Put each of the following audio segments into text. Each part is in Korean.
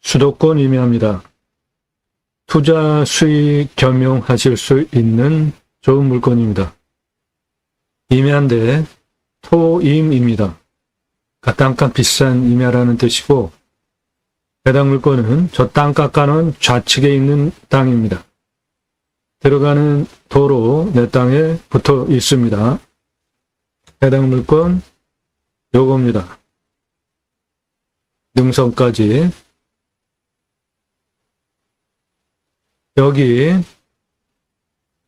수도권 임야입니다. 투자 수익 겸용하실 수 있는 좋은 물건입니다. 임야인데 토임입니다. 땅값 비싼 임야라는 뜻이고, 해당 물건은 저 땅값과는 좌측에 있는 땅입니다. 들어가는 도로 내 땅에 붙어 있습니다. 해당 물건 요겁니다. 능선까지. 여기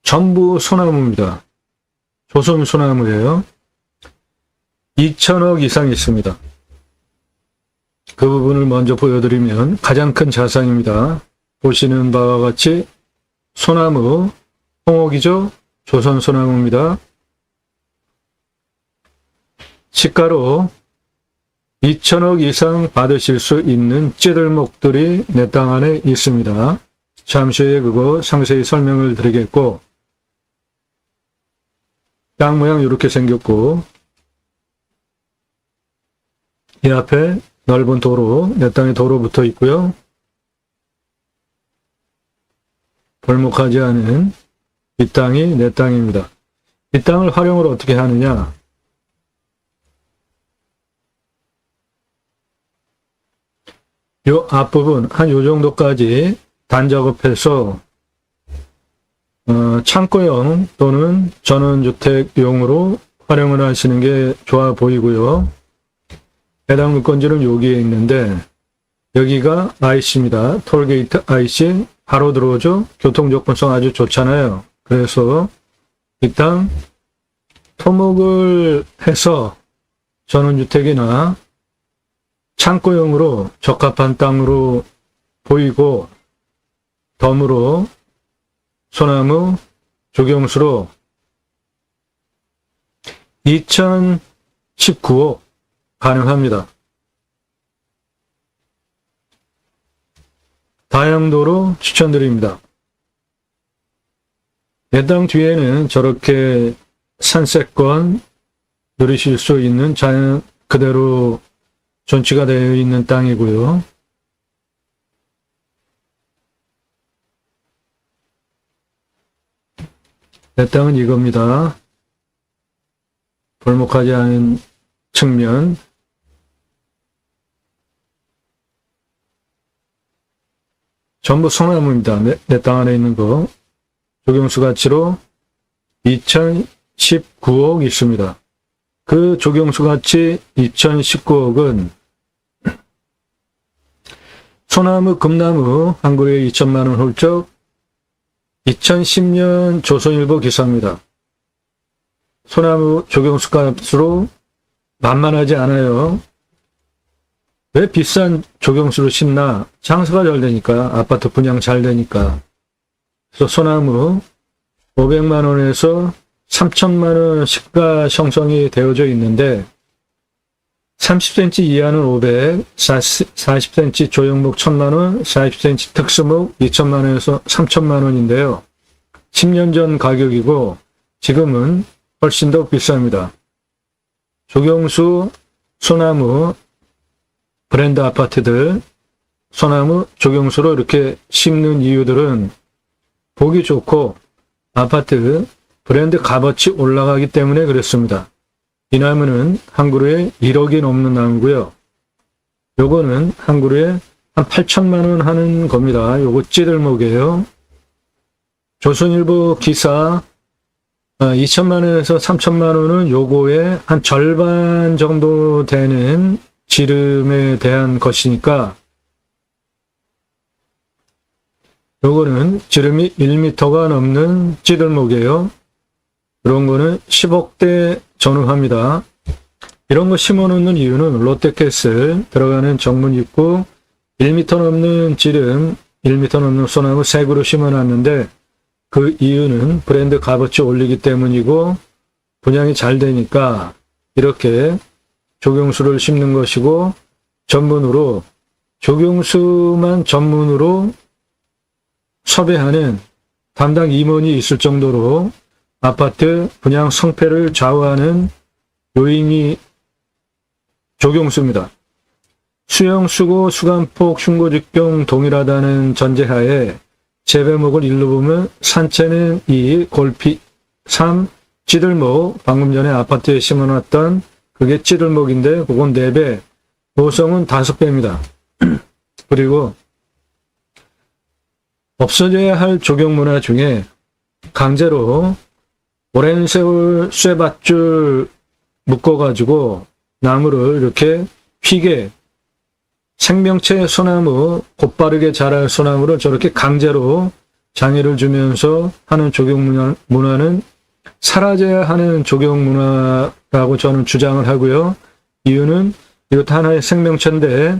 전부 소나무입니다. 조선 소나무예요. 2천억 이상 있습니다. 그 부분을 먼저 보여드리면 가장 큰 자산입니다. 보시는 바와 같이 소나무, 홍옥이죠. 조선 소나무입니다. 시가로 2천억 이상 받으실 수 있는 찌들목들이 내 땅 안에 있습니다. 잠시 후에 그거 상세히 설명을 드리겠고, 땅 모양 이렇게 생겼고, 이 앞에 넓은 도로, 내 땅에 도로 붙어 있고요. 벌목하지 않은 이 땅이 내 땅입니다. 이 땅을 활용을 어떻게 하느냐? 요 앞부분 한 요 정도까지 단작업해서 창고용 또는 전원주택용으로 활용을 하시는 게 좋아 보이고요. 해당 물건지는 여기에 있는데, 여기가 IC입니다. 톨게이트 IC 바로 들어오죠. 교통접근성 아주 좋잖아요. 그래서 이 땅 토목을 해서 전원주택이나 창고용으로 적합한 땅으로 보이고, 덤으로 소나무 조경수로 2019억 가능합니다. 다양도로 추천드립니다. 내 땅 뒤에는 저렇게 산세권 누리실 수 있는 자연 그대로 존치가 되어 있는 땅이고요. 내 땅은 이겁니다. 벌목하지 않은 측면. 전부 소나무입니다. 내 땅 안에 있는 거. 조경수 가치로 2019억 있습니다. 그 조경수 가치 2019억은 소나무, 금나무 한 그루에 2천만원 홀쩍, 2010년 조선일보 기사입니다. 소나무 조경수 값으로 만만하지 않아요. 왜 비싼 조경수를 심나? 장사가 잘 되니까, 아파트 분양 잘 되니까. 그래서 소나무 500만원에서 3천만원 시가 형성이 되어져 있는데, 30cm 이하는 500, 40cm 조형목 1000만원, 40cm 특수목 2천만원에서 3천만원인데요. 10년 전 가격이고 지금은 훨씬 더 비쌉니다. 조경수, 소나무, 브랜드 아파트들, 소나무, 조경수로 이렇게 심는 이유들은 보기 좋고 아파트 브랜드 값어치 올라가기 때문에 그렇습니다. 이 나무는 한 그루에 1억이 넘는 나무고요. 요거는 한 그루에 한 8천만원 하는 겁니다. 요거 찌들목이에요. 조선일보 기사 2천만원에서 3천만원은 요거의 한 절반 정도 되는 지름에 대한 것이니까, 요거는 지름이 1m가 넘는 찌들목이에요. 그런 거는 10억대 전후합니다. 이런 거 심어놓는 이유는 롯데캐슬 들어가는 정문 입구 1m 넘는 지름, 1m 넘는 소나무 3그루 심어놨는데, 그 이유는 브랜드 값어치 올리기 때문이고 분양이 잘 되니까 이렇게 조경수를 심는 것이고, 전문으로 조경수만 전문으로 섭외하는 담당 임원이 있을 정도로 아파트 분양 성패를 좌우하는 요인이 조경수입니다. 수영, 수고, 수간폭, 흉고직경 동일하다는 전제하에 재배목을 일로 보면 산채는 2, 골피 3, 찌들목, 방금 전에 아파트에 심어놨던 그게 찌들목인데 그건 4배, 노성은 5배입니다. 그리고 없어져야 할 조경문화 중에 강제로 오랜 세월 쇠밧줄 묶어가지고 나무를 이렇게 휘게 생명체 소나무, 곧바르게 자랄 소나무를 저렇게 강제로 장애를 주면서 하는 조경문화는 사라져야 하는 조경문화라고 저는 주장을 하고요. 이유는 이것도 하나의 생명체인데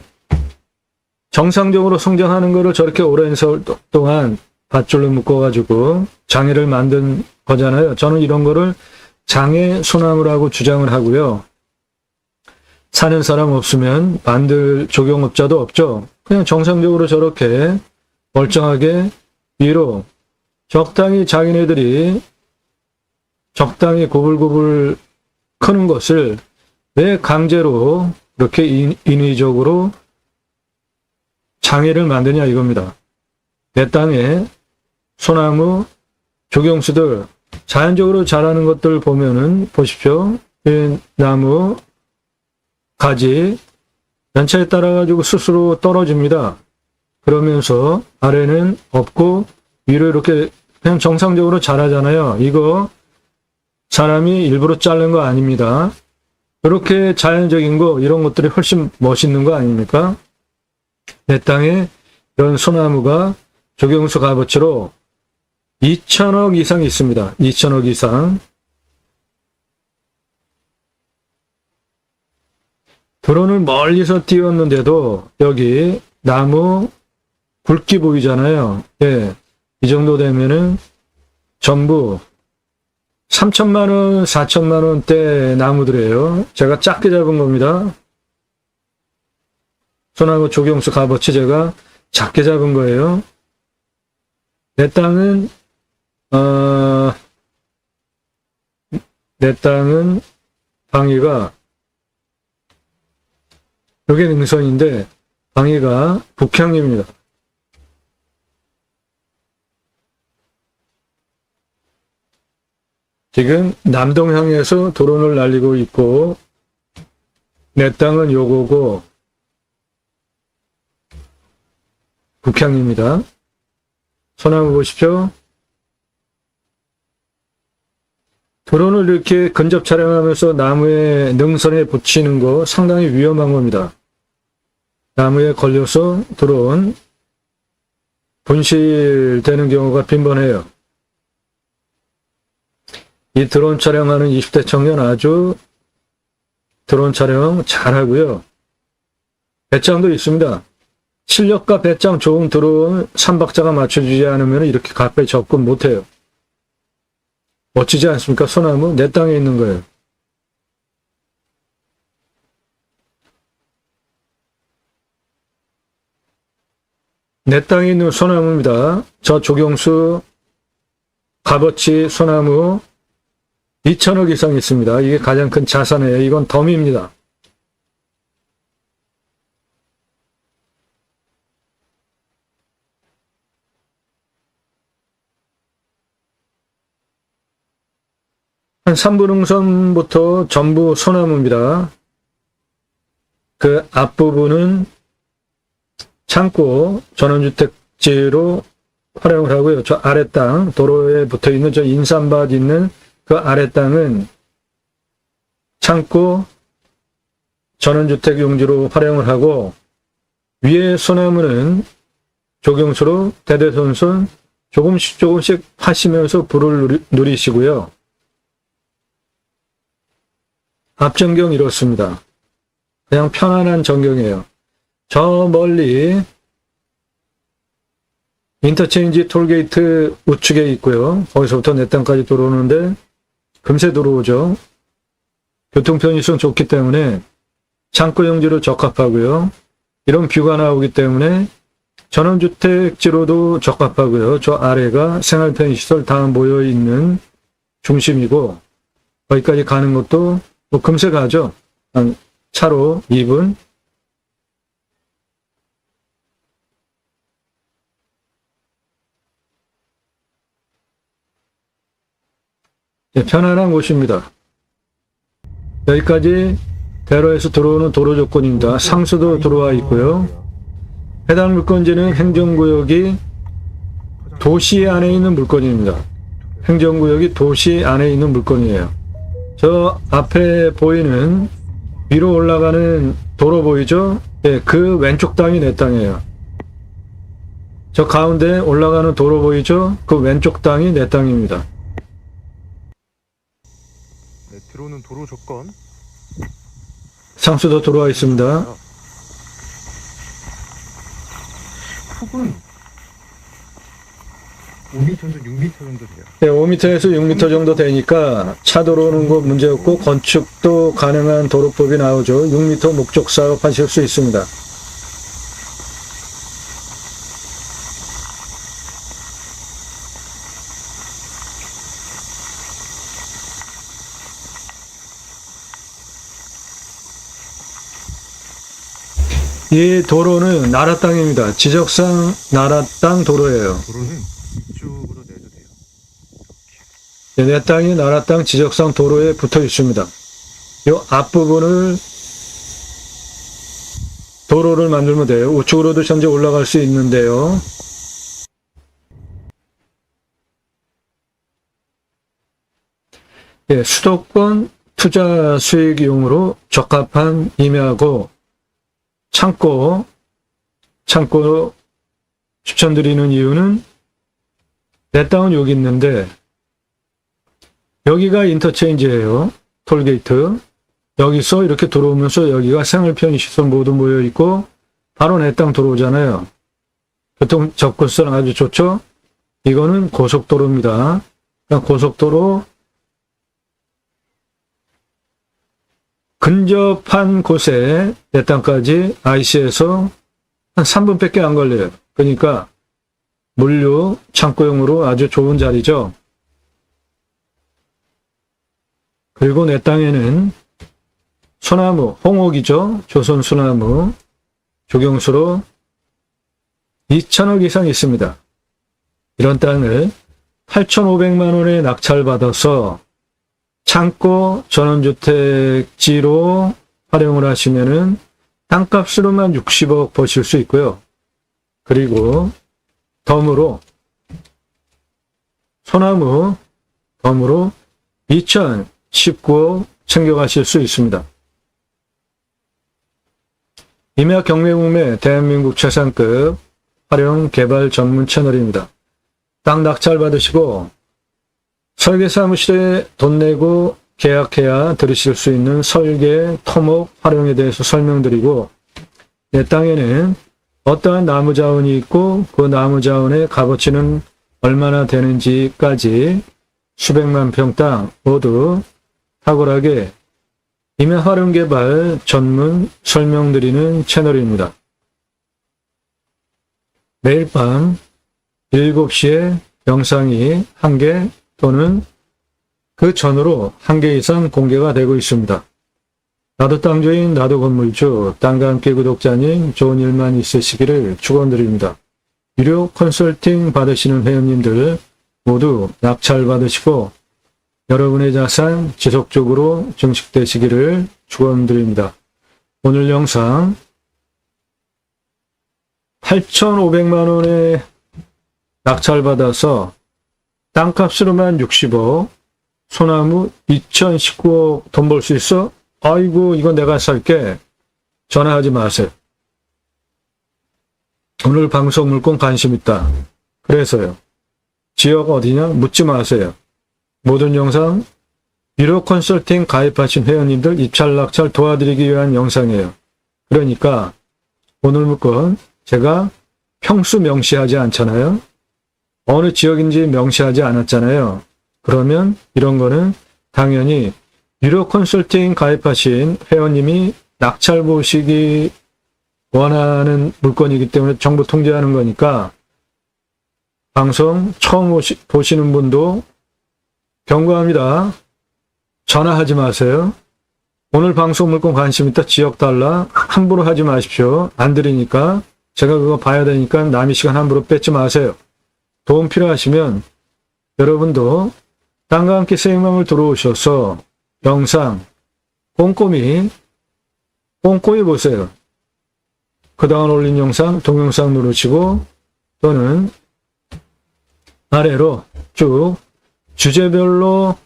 정상적으로 성장하는 거를 저렇게 오랜 세월 동안 밧줄로 묶어가지고 장애를 만든 거잖아요. 저는 이런 거를 장애 소나무라고 주장을 하고요. 사는 사람 없으면 만들 조경업자도 없죠. 그냥 정상적으로 저렇게 멀쩡하게 위로 적당히 자기네들이 적당히 고불고불 크는 것을 왜 강제로 이렇게 인위적으로 장애를 만드냐 이겁니다. 내 땅에 소나무, 조경수들 자연적으로 자라는 것들 보면은 보십시오. 이 나무 가지 연차에 따라 가지고 스스로 떨어집니다. 그러면서 아래는 없고 위로 이렇게 그냥 정상적으로 자라잖아요. 이거 사람이 일부러 자른 거 아닙니다. 이렇게 자연적인 거 이런 것들이 훨씬 멋있는 거 아닙니까? 내 땅에 이런 소나무가 조경수 값어치로 2천억 이상 있습니다. 2천억 이상. 드론을 멀리서 띄웠는데도 여기 나무 굵기 보이잖아요. 예, 이 정도 되면은 전부 3천만 원, 4천만 원대 나무들이에요. 제가 작게 잡은 겁니다. 소나무 조경수 값어치 제가 작게 잡은 거예요. 내 땅은 방위가 여기 능선인데 방위가 북향입니다. 지금 남동향에서 드론을 날리고 있고 내 땅은 요거고 북향입니다. 소나무 보십시오. 드론을 이렇게 근접 촬영하면서 나무에 능선에 붙이는 거 상당히 위험한 겁니다. 나무에 걸려서 드론 분실되는 경우가 빈번해요. 이 드론 촬영하는 20대 청년 아주 드론 촬영 잘하고요. 배짱도 있습니다. 실력과 배짱 좋은 드론 3박자가 맞춰주지 않으면 이렇게 가까이 접근 못해요. 멋지지 않습니까? 소나무 내 땅에 있는 거예요. 내 땅에 있는 소나무입니다. 저 조경수 값어치 소나무 2천억 이상 있습니다. 이게 가장 큰 자산이에요. 이건 덤입니다. 한 3부 능선부터 전부 소나무입니다. 그 앞부분은 창고 전원주택지로 활용을 하고요. 저 아래 땅, 도로에 붙어 있는 저 인삼밭 있는 그 아래 땅은 창고 전원주택 용지로 활용을 하고 위에 소나무는 조경수로 대대손손 조금씩 하시면서 불을 누리시고요. 앞전경 이렇습니다. 그냥 편안한 전경이에요. 저 멀리 인터체인지 톨게이트 우측에 있고요. 거기서부터 내 땅까지 들어오는데 금세 들어오죠. 교통 편의성 좋기 때문에 창고 용지로 적합하고요. 이런 뷰가 나오기 때문에 전원주택지로도 적합하고요. 저 아래가 생활 편의시설 다 모여있는 중심이고 거기까지 가는 것도 뭐 금세 가죠. 한 차로 2분. 편안한 곳입니다. 여기까지 대로에서 들어오는 도로 조건입니다. 상수도 들어와 있고요. 해당 물건지는 행정구역이 도시 안에 있는 물건입니다. 행정구역이 도시 안에 있는 물건이에요. 저 앞에 보이는 위로 올라가는 도로 보이죠? 예, 그 왼쪽 땅이 내 땅이에요. 저 가운데 올라가는 도로 보이죠? 그 왼쪽 땅이 내 땅입니다. 네, 들어오는 도로 조건. 상수도 들어와 있습니다. 폭은 5m 정도, 6m 정도 돼요. 네, 5m에서 6m 정도 되니까 차 들어오는 거 문제없고 건축도 가능한 도로법이 나오죠. 6m 목적 사업 하실 수 있습니다. 이 도로는 나라 땅입니다. 지적상 나라 땅 도로예요. 도로는 이쪽으로 내도 돼요. 네, 내 땅이 나라 땅 지적상 도로에 붙어 있습니다. 이 앞부분을 도로를 만들면 돼요. 우측으로도 현재 올라갈 수 있는데요. 예, 수도권 투자 수익용으로 적합한 임야고 창고 추천드리는 이유는 내 땅은 여기 있는데 여기가 인터체인지예요. 톨게이트. 여기서 이렇게 들어오면서 여기가 생활 편의시설 모두 모여 있고 바로 내 땅 들어오잖아요. 교통 접근성 아주 좋죠. 이거는 고속도로입니다. 그러니까 고속도로 근접한 곳에 내 땅까지 IC에서 한 3분밖에 안 걸려요. 그러니까 물류 창고용으로 아주 좋은 자리죠. 그리고 내 땅에는 소나무, 홍옥이죠. 조선 소나무, 조경수로 2천억 이상 있습니다. 이런 땅을 8,500만 원에 낙찰받아서 창고 전원주택지로 활용을 하시면은 땅값으로만 60억 버실 수 있고요. 그리고 덤으로 소나무 덤으로 2,019억 챙겨가실 수 있습니다. 임야 경매국매 대한민국 최상급 활용 개발 전문 채널입니다. 땅 낙찰 받으시고 설계사무실에 돈 내고 계약해야 들으실 수 있는 설계, 토목, 활용에 대해서 설명드리고 내 땅에는 어떠한 나무 자원이 있고 그 나무 자원의 값어치는 얼마나 되는지까지 수백만 평 땅 모두 탁월하게 임야 활용 개발 전문 설명드리는 채널입니다. 매일 밤 7시에 영상이 1개 또는 그 전으로 1개 이상 공개가 되고 있습니다. 나도 땅주인, 나도 건물주, 땅과 함께 구독자님 좋은 일만 있으시기를 축원드립니다. 유료 컨설팅 받으시는 회원님들 모두 낙찰 받으시고 여러분의 자산 지속적으로 증식되시기를 축원드립니다. 오늘 영상 8,500만 원에 낙찰받아서 땅값으로만 60억, 소나무 2,019억 돈 벌 수 있어? 아이고 이거 내가 살게. 전화하지 마세요. 오늘 방송 물건 관심 있다. 그래서요. 지역 어디냐? 묻지 마세요. 모든 영상 유료 컨설팅 가입하신 회원님들 입찰 낙찰 도와드리기 위한 영상이에요. 그러니까 오늘 물건 제가 평수 명시하지 않잖아요. 어느 지역인지 명시하지 않았잖아요. 그러면 이런 거는 당연히 유료 컨설팅 가입하신 회원님이 낙찰 보시기 원하는 물건이기 때문에 정보 통제하는 거니까 방송 처음 보시는 분도 경고합니다. 전화하지 마세요. 오늘 방송 물건 관심 있다 지역 달라 함부로 하지 마십시오. 안 드리니까 제가 그거 봐야 되니까 남의 시간 함부로 뺏지 마세요. 도움 필요하시면 여러분도 땅과 함께 생명을 들어오셔서 영상 꼼꼼히 보세요. 그동안 올린 영상 동영상 누르시고 또는 아래로 쭉 주제별로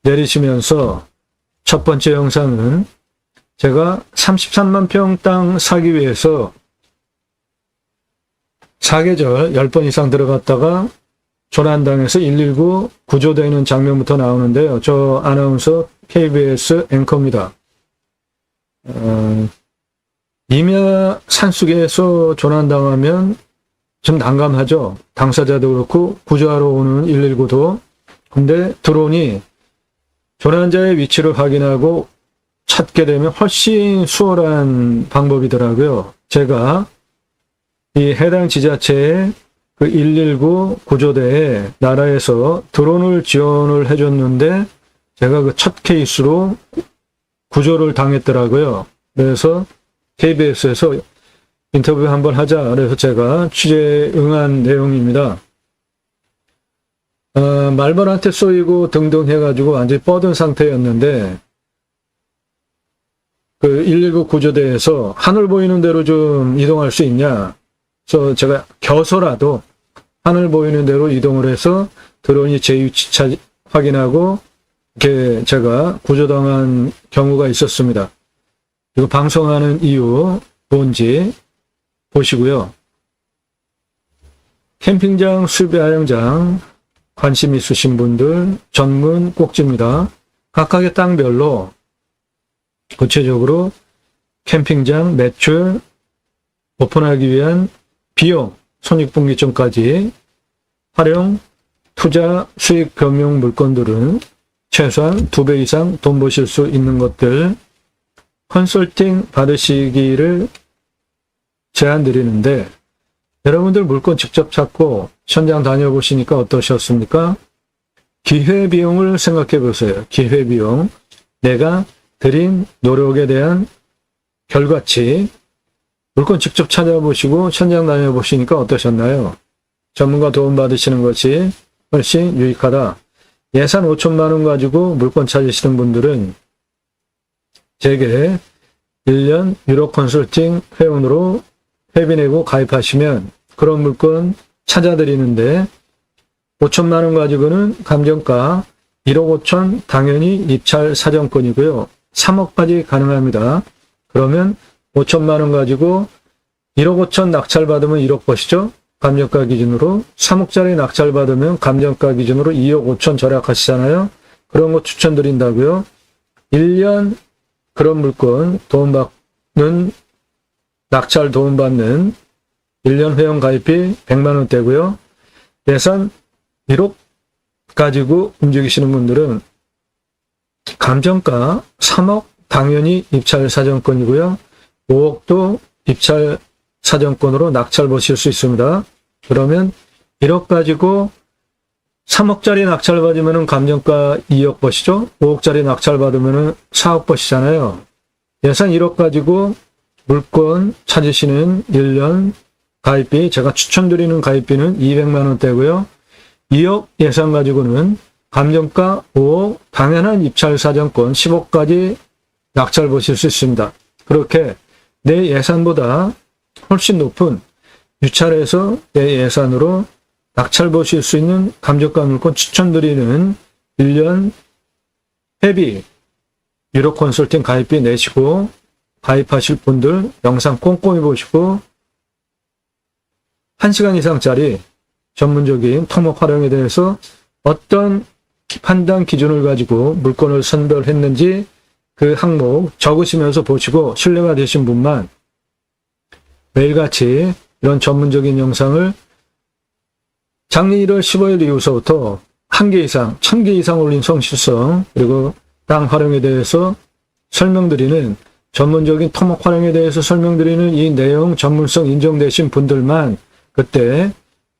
내리시면서 첫 번째 영상은 제가 33만 평 땅 사기 위해서 사계절 10번 이상 들어갔다가 조난당해서 119 구조되는 장면부터 나오는데요. 저 아나운서 KBS 앵커입니다. 임야 산속에서 조난당하면 좀 난감하죠. 당사자도 그렇고 구조하러 오는 119도. 근데 드론이 조난자의 위치를 확인하고 찾게 되면 훨씬 수월한 방법이더라고요. 제가 이 해당 지자체의 그 119 구조대에 나라에서 드론을 지원을 해줬는데 제가 그 첫 케이스로 구조를 당했더라고요. 그래서 KBS에서 인터뷰 한번 하자. 그래서 제가 취재에 응한 내용입니다. 말벌한테 쏘이고 등등 해가지고 완전히 뻗은 상태였는데 그 119 구조대에서 하늘 보이는 대로 좀 이동할 수 있냐. 그래서 제가 겨서라도 하늘 보이는 대로 이동을 해서 드론이 제 위치 확인하고 이렇게 제가 구조당한 경우가 있었습니다. 이거 방송하는 이유 뭔지 보시고요. 캠핑장, 수비하영장 관심 있으신 분들 전문 꼭지입니다. 각각의 땅별로 구체적으로 캠핑장 매출 오픈하기 위한 비용, 손익분기점까지 활용, 투자, 수익 겸용 물건들은 최소한 2배 이상 돈 버실 수 있는 것들 컨설팅 받으시기를 제안드리는데 여러분들 물건 직접 찾고 현장 다녀보시니까 어떠셨습니까? 기회비용을 생각해 보세요. 기회비용. 내가 들인 노력에 대한 결과치. 물건 직접 찾아보시고 현장 다녀보시니까 어떠셨나요? 전문가 도움 받으시는 것이 훨씬 유익하다. 예산 5천만 원 가지고 물건 찾으시는 분들은 제게 1년 유로 컨설팅 회원으로 회비 내고 가입하시면 그런 물건 찾아드리는데 5천만 원 가지고는 감정가 1억 5천 당연히 입찰 사정권이고요. 3억까지 가능합니다. 그러면 5천만 원 가지고 1억 5천 낙찰 받으면 1억 버시죠? 감정가 기준으로. 3억짜리 낙찰 받으면 감정가 기준으로 2억 5천 절약하시잖아요. 그런 거 추천드린다고요. 1년 그런 물건 도움받는 낙찰 도움받는 1년 회원 가입비 100만 원대고요. 예산 1억 가지고 움직이시는 분들은 감정가 3억 당연히 입찰 사정권이고요. 5억도 입찰 사정권으로 낙찰 보실 수 있습니다. 그러면 1억 가지고 3억짜리 낙찰 받으면 감정가 2억 버시죠? 5억짜리 낙찰 받으면 4억 버시잖아요. 예산 1억 가지고 물건 찾으시는 1년 가입비, 제가 추천드리는 가입비는 200만 원대고요. 2억 예산 가지고는 감정가 5억, 당연한 입찰 사정권 10억까지 낙찰 보실 수 있습니다. 그렇게 내 예산보다 훨씬 높은 유찰해서 내 예산으로 낙찰 보실 수 있는 감정가 물건 추천드리는 1년 회비 유로 컨설팅 가입비 내시고 가입하실 분들 영상 꼼꼼히 보시고 1시간 이상짜리 전문적인 토목 활용에 대해서 어떤 판단 기준을 가지고 물건을 선별했는지 그 항목 적으시면서 보시고 신뢰가 되신 분만 매일같이 이런 전문적인 영상을 작년 1월 15일 이후서부터 1개 이상, 1000개 이상 올린 성실성, 그리고 땅 활용에 대해서 설명드리는 전문적인 토목 활용에 대해서 설명드리는 이 내용 전문성 인정되신 분들만 그때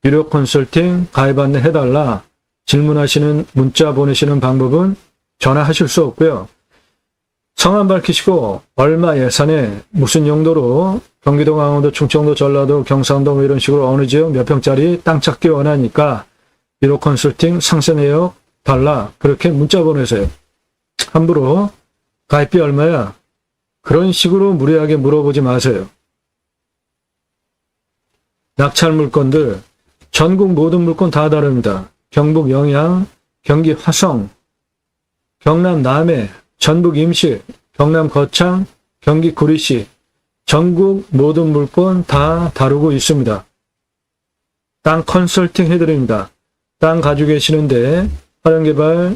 유료 컨설팅 가입 안내 해달라 질문하시는 문자 보내시는 방법은 전화하실 수 없고요. 성함 밝히시고 얼마 예산에 무슨 용도로 경기도, 강원도, 충청도, 전라도, 경상도 뭐 이런 식으로 어느 지역 몇 평짜리 땅 찾기 원하니까 1호 컨설팅 상세 내역 달라. 그렇게 문자 보내세요. 함부로 가입비 얼마야? 그런 식으로 무리하게 물어보지 마세요. 낙찰 물건들, 전국 모든 물건 다 다릅니다. 경북 영양, 경기 화성, 경남 남해, 전북 임실, 경남 거창, 경기 구리시, 전국 모든 물건 다 다루고 있습니다. 땅 컨설팅 해드립니다. 땅 가지고 계시는데 활용개발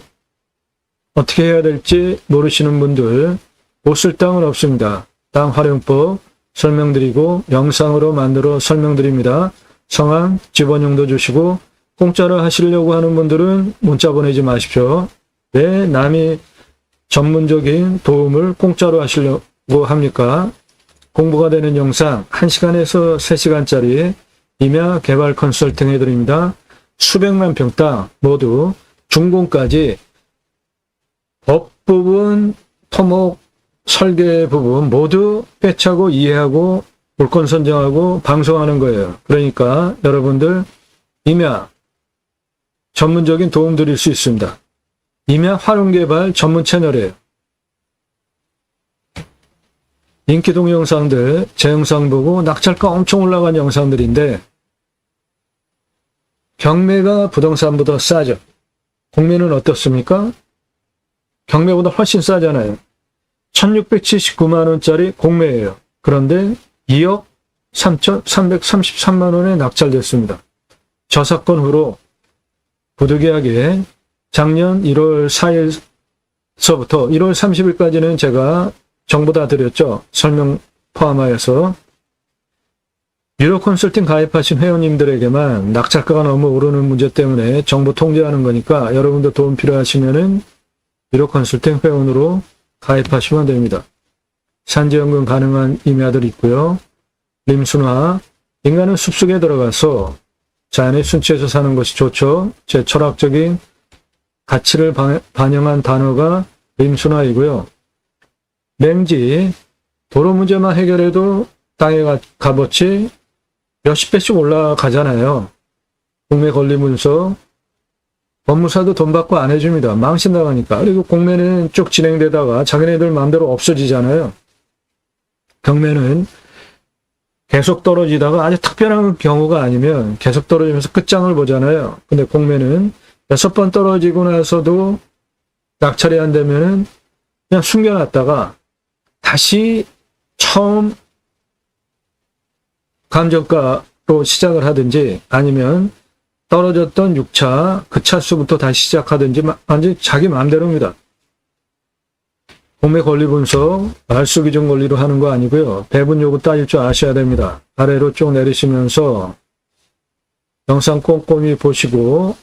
어떻게 해야 될지 모르시는 분들 못 쓸 땅은 없습니다. 땅 활용법 설명드리고 영상으로 만들어 설명드립니다. 성함, 지번용도 주시고 공짜로 하시려고 하는 분들은 문자 보내지 마십시오. 왜 남이 전문적인 도움을 공짜로 하시려고 합니까? 공부가 되는 영상 1시간에서 3시간짜리 임야 개발 컨설팅 해드립니다. 수백만 평 땅 모두 준공까지 법 부분, 토목, 설계 부분 모두 빼차고 이해하고 물건 선정하고 방송하는 거예요. 그러니까 여러분들 임야 전문적인 도움 드릴 수 있습니다. 임야 활용개발 전문 채널이에요. 인기 동영상들, 제 영상 보고 낙찰가 엄청 올라간 영상들인데 경매가 부동산보다 싸죠. 공매는 어떻습니까? 경매보다 훨씬 싸잖아요. 1679만 원짜리 공매예요. 그런데 2억 3,333만 원에 낙찰됐습니다. 저사건 후로 부득이하게 작년 1월 4일서부터 1월 30일까지는 제가 정보 다 드렸죠. 설명 포함하여서. 유료 컨설팅 가입하신 회원님들에게만 낙찰가가 너무 오르는 문제 때문에 정보 통제하는 거니까 여러분도 도움 필요하시면은 유료 컨설팅 회원으로 가입하시면 됩니다. 산지연금 가능한 임야들이 있고요. 림순화, 인간은 숲속에 들어가서 자연의 순치에서 사는 것이 좋죠. 제 철학적인 가치를 반영한 단어가 림순화이고요. 맹지, 도로 문제만 해결해도 땅의 값어치 몇십 배씩 올라가잖아요. 공매 권리문서, 법무사도 돈 받고 안 해줍니다. 망신당하니까. 그리고 공매는 쭉 진행되다가 자기네들 마음대로 없어지잖아요. 경매는 계속 떨어지다가 아주 특별한 경우가 아니면 계속 떨어지면서 끝장을 보잖아요. 근데 공매는 6번 떨어지고 나서도 낙찰이 안 되면은 그냥 숨겨놨다가 다시 처음 감정가로 시작을 하든지 아니면 떨어졌던 6차, 그 차수부터 다시 시작하든지 완전히 자기 마음대로입니다. 공매 권리 분석, 말소 기준 권리로 하는 거 아니고요. 배분 요구 따질 줄 아셔야 됩니다. 아래로 쭉 내리시면서 영상 꼼꼼히 보시고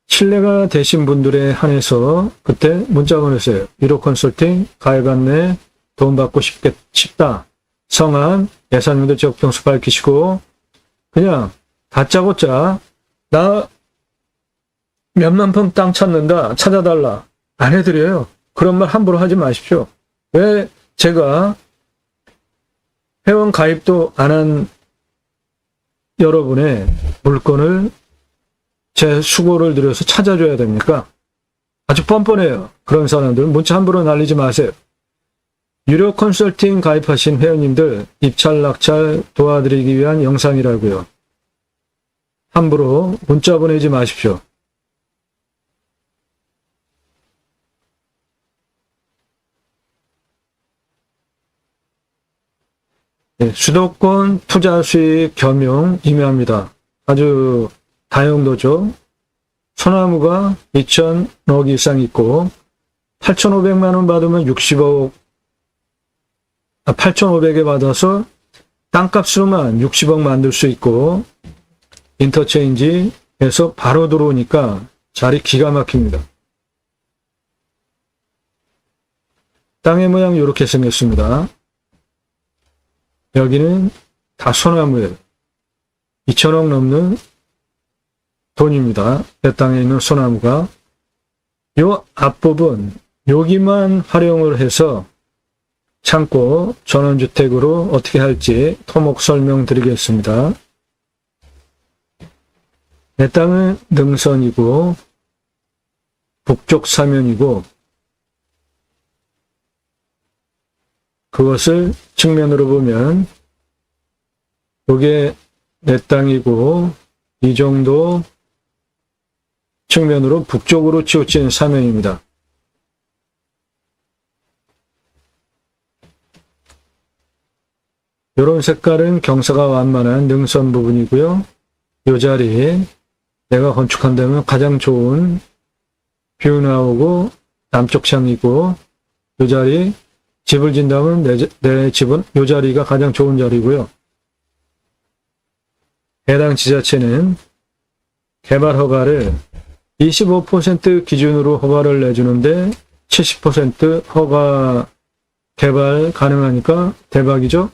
신뢰가 되신 분들에 한해서 그때 문자 보내세요. 1호 컨설팅 가입 안내 도움받고 싶다. 성함, 예산명도 적평수 밝히시고 그냥 다짜고짜 나 몇만 평 땅 찾는다. 찾아달라. 안 해드려요. 그런 말 함부로 하지 마십시오. 왜 제가 회원 가입도 안 한 여러분의 물건을 제 수고를 들여서 찾아줘야 됩니까? 아주 뻔뻔해요. 그런 사람들 문자 함부로 날리지 마세요. 유료 컨설팅 가입하신 회원님들 입찰 낙찰 도와드리기 위한 영상이라고요. 함부로 문자 보내지 마십시오. 네, 수도권 투자 수익 겸용 임야입니다. 아주 다용도죠. 소나무가 2,000억 이상 있고 8,500만 원 받으면 8,500에 받아서 땅값으로만 60억 만들 수 있고 인터체인지에서 바로 들어오니까 자리 기가 막힙니다. 땅의 모양 이렇게 생겼습니다. 여기는 다 소나무예요. 2,000억 넘는 돈입니다. 내 땅에 있는 소나무가. 요 앞부분 여기만 활용을 해서 창고 전원주택으로 어떻게 할지 토목 설명드리겠습니다. 내 땅은 능선이고 북쪽 사면이고 그것을 측면으로 보면 이게 내 땅이고 이 정도 측면으로 북쪽으로 치우친 사면입니다. 이런 색깔은 경사가 완만한 능선 부분이고요. 이 자리에 내가 건축한다면 가장 좋은 뷰 나오고 남쪽 창이고 이 자리 집을 진다면 내 집은 이 자리가 가장 좋은 자리고요. 해당 지자체는 개발 허가를 25% 기준으로 허가를 내주는데 70% 허가 개발 가능하니까 대박이죠.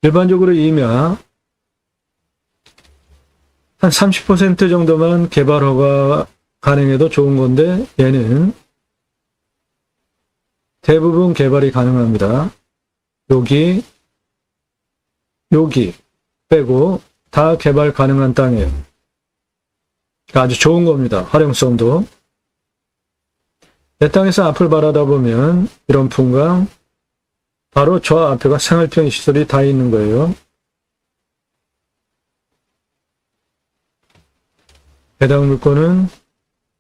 일반적으로 임야 한 30% 정도만 개발 허가 가능해도 좋은 건데 얘는 대부분 개발이 가능합니다. 여기 빼고 다 개발 가능한 땅이에요. 아주 좋은 겁니다. 활용성도. 내 땅에서 앞을 바라다보면 이런 풍광, 바로 저 앞에가 생활편 시설이 다 있는 거예요. 해당 물건은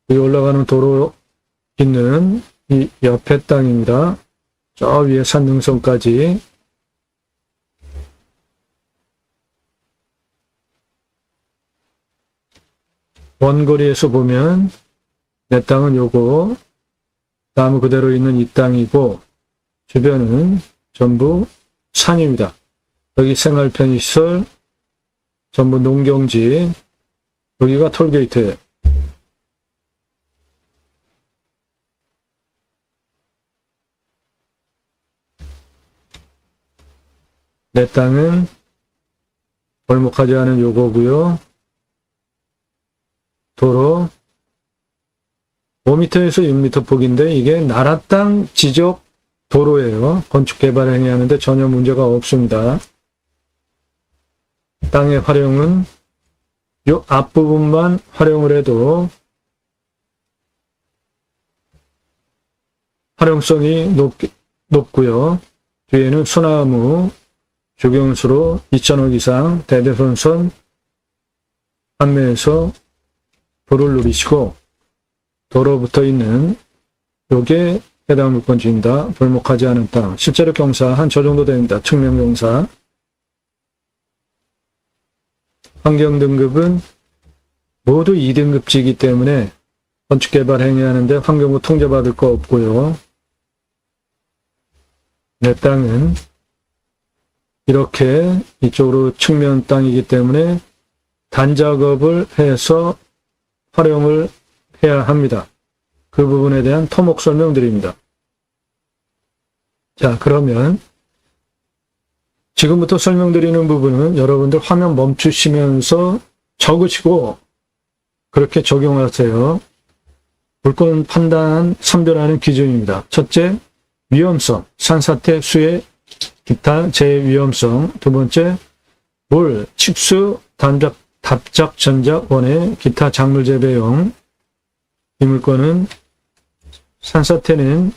여기 올라가는 도로 있는 이 옆에 땅입니다. 저 위에 산능선까지. 원거리에서 보면 내 땅은 요거 나무 그대로 있는 이 땅이고 주변은 전부 산입니다. 여기 생활 편의시설, 전부 농경지, 여기가 톨게이트예요. 내 땅은 벌목하지 않은 요거고요. 도로 5m에서 6m 폭인데 이게 나라 땅 지적 도로예요. 건축 개발 행위하는데 전혀 문제가 없습니다. 땅의 활용은 이 앞부분만 활용을 해도 활용성이 높고요. 뒤에는 소나무, 조경수로 2,000억 이상 대대손손 판매해서 도를 누리시고 도로 붙어 있는 요게 해당 물건지입니다. 벌목하지 않은 땅. 실제로 경사 한 저 정도 됩니다. 측면 경사. 환경 등급은 모두 2등급지이기 때문에 건축 개발 행위하는데 환경부 통제받을 거 없고요. 내 땅은 이렇게 이쪽으로 측면 땅이기 때문에 단작업을 해서 활용을 해야 합니다. 그 부분에 대한 토목 설명드립니다. 자, 그러면 지금부터 설명드리는 부분은 여러분들 화면 멈추시면서 적으시고 그렇게 적용하세요. 물건 판단, 선별하는 기준입니다. 첫째, 위험성, 산사태, 수해, 기타 재위험성. 두 번째, 물, 칙수, 답작, 전작, 원해, 기타 작물 재배용. 이 물건은 산사태는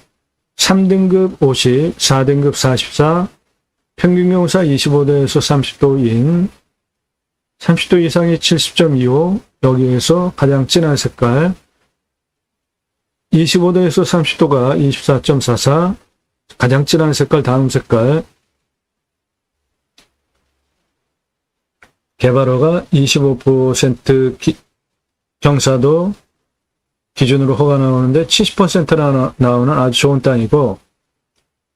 3등급 50, 4등급 44, 평균 경사 25도에서 30도인 30도 이상이 70.25, 여기에서 가장 진한 색깔, 25도에서 30도가 24.44, 가장 진한 색깔, 다음 색깔, 개발허가 25% 경사도 기준으로 허가 나오는데 70%나 나오는 아주 좋은 땅이고,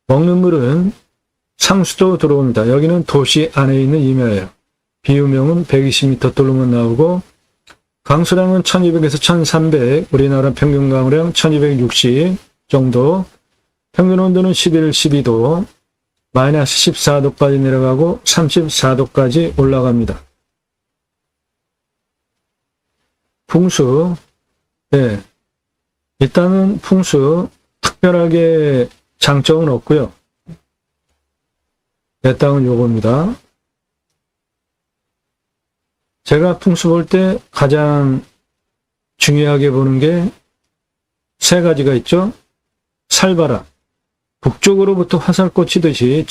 먹는 물은 상수도 들어옵니다. 여기는 도시 안에 있는 임야예요. 비유명은 120m 뚫으면 나오고, 강수량은 1200에서 1300, 우리나라 평균 강우량 1260 정도, 평균 온도는 11, 12도, 마이너스 14도까지 내려가고 34도까지 올라갑니다. 풍수, 네. 일단은 풍수 특별하게 장점은 없고요. 내 땅은 요겁니다. 제가 풍수 볼 때 가장 중요하게 보는 게 세 가지가 있죠. 살바람. 북쪽으로부터 화살 꽂히듯이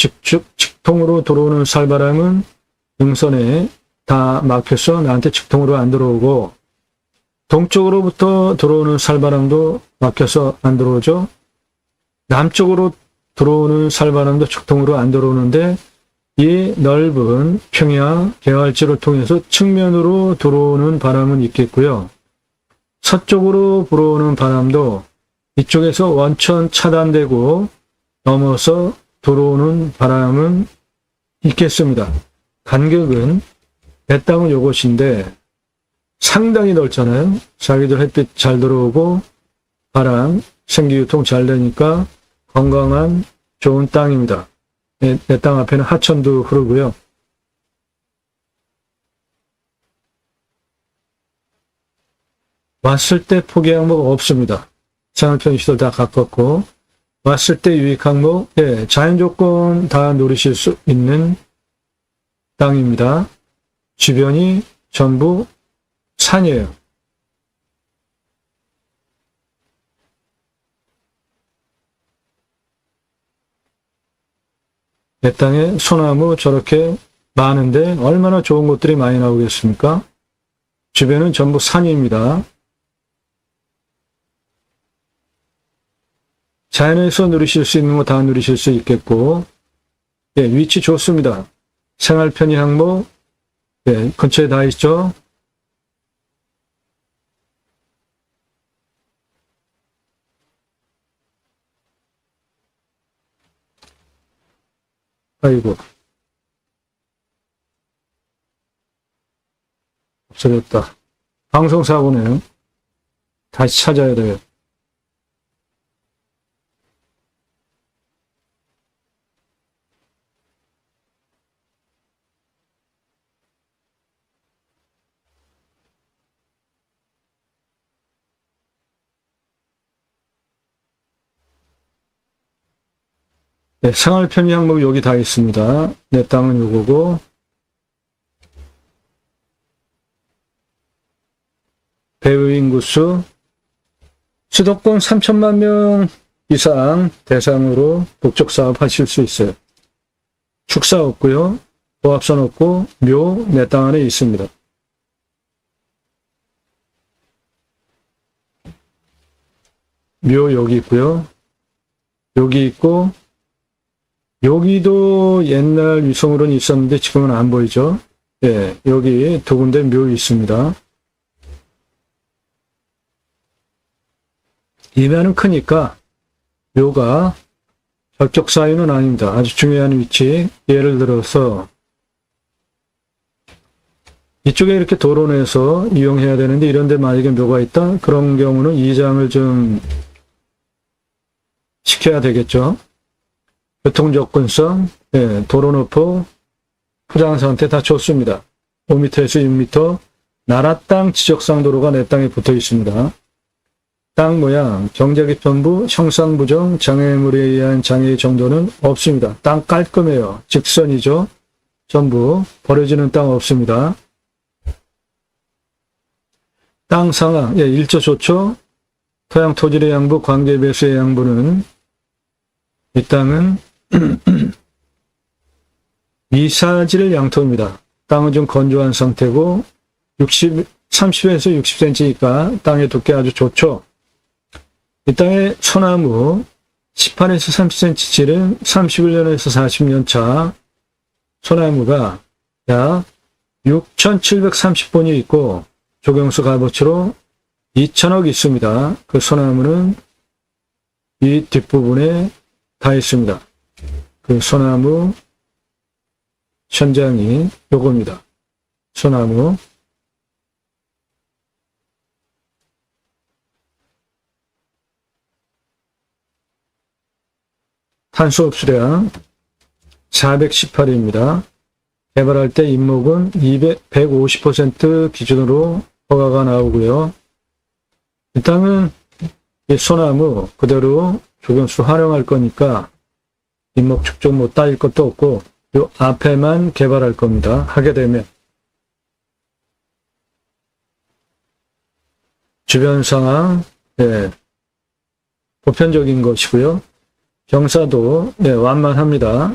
직통으로 들어오는 살바람은 능선에 다 막혀서 나한테 직통으로 안 들어오고, 동쪽으로부터 들어오는 살바람도 막혀서 안 들어오죠. 남쪽으로 들어오는 살바람도 직통으로 안 들어오는데, 이 넓은 평야 개활지를 통해서 측면으로 들어오는 바람은 있겠고요. 서쪽으로 불어오는 바람도 이쪽에서 원천 차단되고 넘어서 들어오는 바람은 있겠습니다. 간격은 내 땅은 요것인데 상당히 넓잖아요. 자기들 햇빛 잘 들어오고 바람, 생기유통 잘 되니까 건강한 좋은 땅입니다. 내 땅 앞에는 하천도 흐르고요. 왔을 때 포기 항목 없습니다. 생활편 시설 다 가깝고, 왔을 때 유익 항목, 자연 조건 다 누리실 수 있는 땅입니다. 주변이 전부 산이에요. 내 땅에 소나무 저렇게 많은데 얼마나 좋은 것들이 많이 나오겠습니까? 주변은 전부 산입니다. 자연에서 누리실 수 있는 거 다 누리실 수 있겠고, 위치 좋습니다. 생활 편의 항목, 근처에 다 있죠. 아이고. 없어졌다. 방송사고네요. 다시 찾아야 돼요. 생활 편의 항목이 여기 다 있습니다. 내 땅은 요거고, 배후 인구수, 수도권 3천만 명 이상 대상으로 북쪽 사업 하실 수 있어요. 축사 없고요. 보합선 없고, 묘 내 땅 안에 있습니다. 묘 여기 있고요. 여기 있고, 여기도 옛날 위성으로는 있었는데 지금은 안 보이죠. 여기 두 군데 묘 있습니다. 이면은 크니까 묘가 적격 사유는 아닙니다. 아주 중요한 위치. 예를 들어서 이쪽에 이렇게 도로내서 이용해야 되는데 이런 데 만약에 묘가 있다? 그런 경우는 이장을 좀 시켜야 되겠죠. 교통접근성, 도로 높고 포장 상태 다 좋습니다. 5m에서 6m, 나라 땅 지적상 도로가 내 땅에 붙어 있습니다. 땅 모양, 경작입 편부, 형상 부정, 장애물에 의한 장애 정도는 없습니다. 땅 깔끔해요. 직선이죠. 전부 버려지는 땅 없습니다. 땅 상황, 일조 좋죠. 토양 토질의 양부, 관계 배수의 양부는 이 땅은 미사질 양토입니다. 땅은 좀 건조한 상태고 30에서 60cm니까 땅의 두께 아주 좋죠. 이 땅에 소나무 18에서 30cm 질은 31년에서 40년 차 소나무가 약 6,730본이 있고 조경수 값어치로 2천억 있습니다. 그 소나무는 이 뒷부분에 다 있습니다. 그 소나무 현장이 요겁니다. 소나무. 탄소 흡수량 418입니다. 개발할 때 임목은 150% 기준으로 허가가 나오고요. 이 땅은 이 소나무 그대로 조경수 활용할 거니까 임목 축적 뭐 따일 것도 없고 요 앞에만 개발할 겁니다. 하게 되면 주변 상황, 예, 보편적인 것이고요. 경사도, 예, 완만합니다.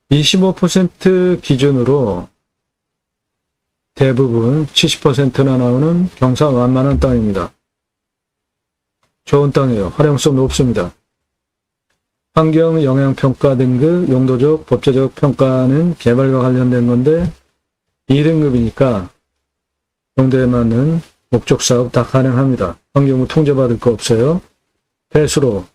(25% 기준으로) 대부분 70%나 나오는 경사 완만한 땅입니다. 좋은 땅이에요. 활용성 높습니다. 환경 영향평가 등급, 용도적, 법제적 평가는 개발과 관련된 건데 2등급이니까 용도에 맞는 목적 사업 다 가능합니다. 환경부 통제받을 거 없어요. 배수로,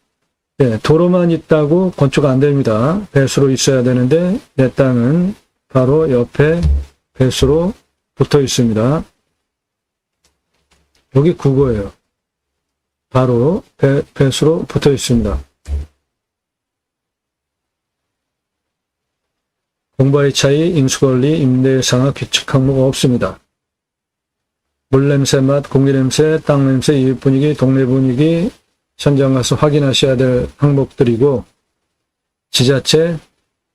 네, 도로만 있다고 건축 안 됩니다. 배수로 있어야 되는데 내 땅은 바로 옆에 배수로 붙어 있습니다. 여기 국어예요. 바로 배수로 붙어 있습니다. 공부의 차이, 인수권리, 임대상하 규칙 항목 없습니다. 물냄새, 맛, 공기냄새, 땅냄새, 이웃분위기, 동네 분위기 현장 가서 확인하셔야 될 항목들이고 지자체,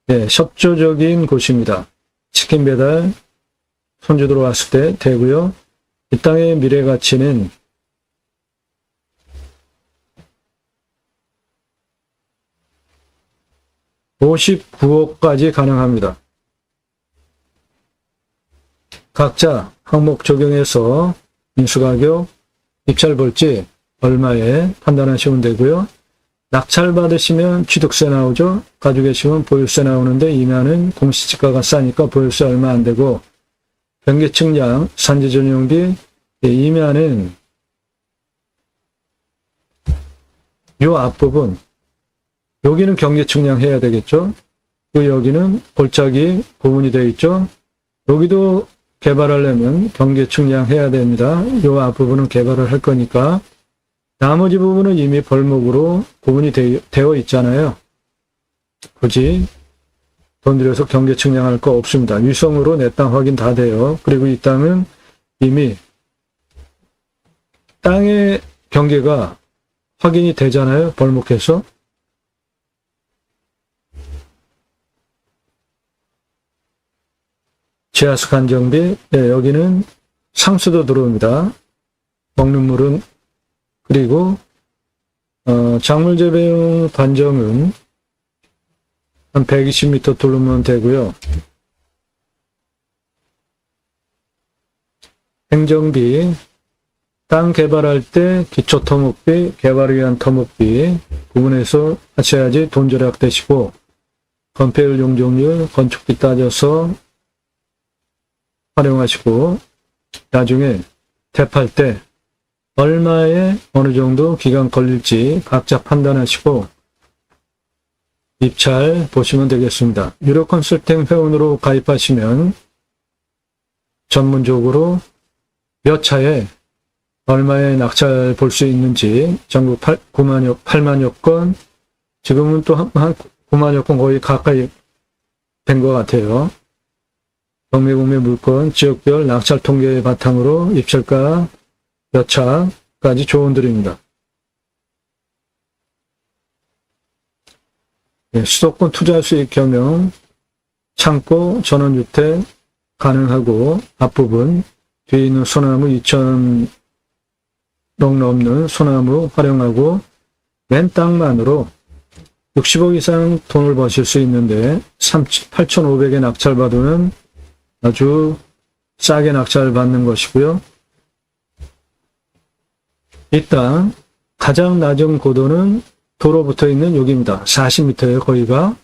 예, 협조적인 곳입니다. 치킨 배달 손주 들어왔을 때 되고요. 이 땅의 미래 가치는 59억까지 가능합니다. 각자 항목 적용해서 인수가격, 입찰벌지 얼마에 판단하시면 되고요. 낙찰 받으시면 취득세 나오죠. 가지고 계시면 보유세 나오는데 임야는 공시지가가 싸니까 보유세 얼마 안 되고 변계 측량, 산지 전용비, 임야는 요 앞부분 여기는 경계 측량해야 되겠죠. 그 여기는 골짜기 부분이 되어 있죠. 여기도 개발하려면 경계 측량해야 됩니다. 요 앞부분은 개발을 할 거니까 나머지 부분은 이미 벌목으로 구분이 되어 있잖아요. 굳이 돈 들여서 경계 측량할 거 없습니다. 위성으로 내 땅 확인 다 돼요. 그리고 이 땅은 이미 땅의 경계가 확인이 되잖아요. 벌목해서. 지하수 간정비, 네, 여기는 상수도 들어옵니다. 먹는 물은, 그리고 작물 재배용 반정은 한 120m 뚫으면 되고요. 행정비, 땅 개발할 때 기초 토목비, 개발을 위한 토목비 구분해서 하셔야지 돈 절약되시고, 건폐율, 용적률, 건축비 따져서 활용하시고 나중에 대팔 때 얼마에 어느 정도 기간 걸릴지 각자 판단하시고 입찰 보시면 되겠습니다. 유료 컨설팅 회원으로 가입하시면 전문적으로 몇 차에 얼마에 낙찰 볼 수 있는지 전국 8만여 건, 지금은 또 한 9만여 건 거의 가까이 된 것 같아요. 경매공매 물건, 지역별 낙찰 통계 바탕으로 입찰가 몇 차까지 조언드립니다. 네, 수도권 투자 수익 겸용, 창고, 전원주택 가능하고 앞부분 뒤에 있는 소나무 2,000롱 넘는 소나무 활용하고 맨 땅만으로 60억 이상 돈을 버실 수 있는데 8,500에 낙찰받으면 아주 싸게 낙찰받는 것이고요. 이 땅 가장 낮은 고도는 도로 붙어 있는 여기입니다. 40m예요. 거기가.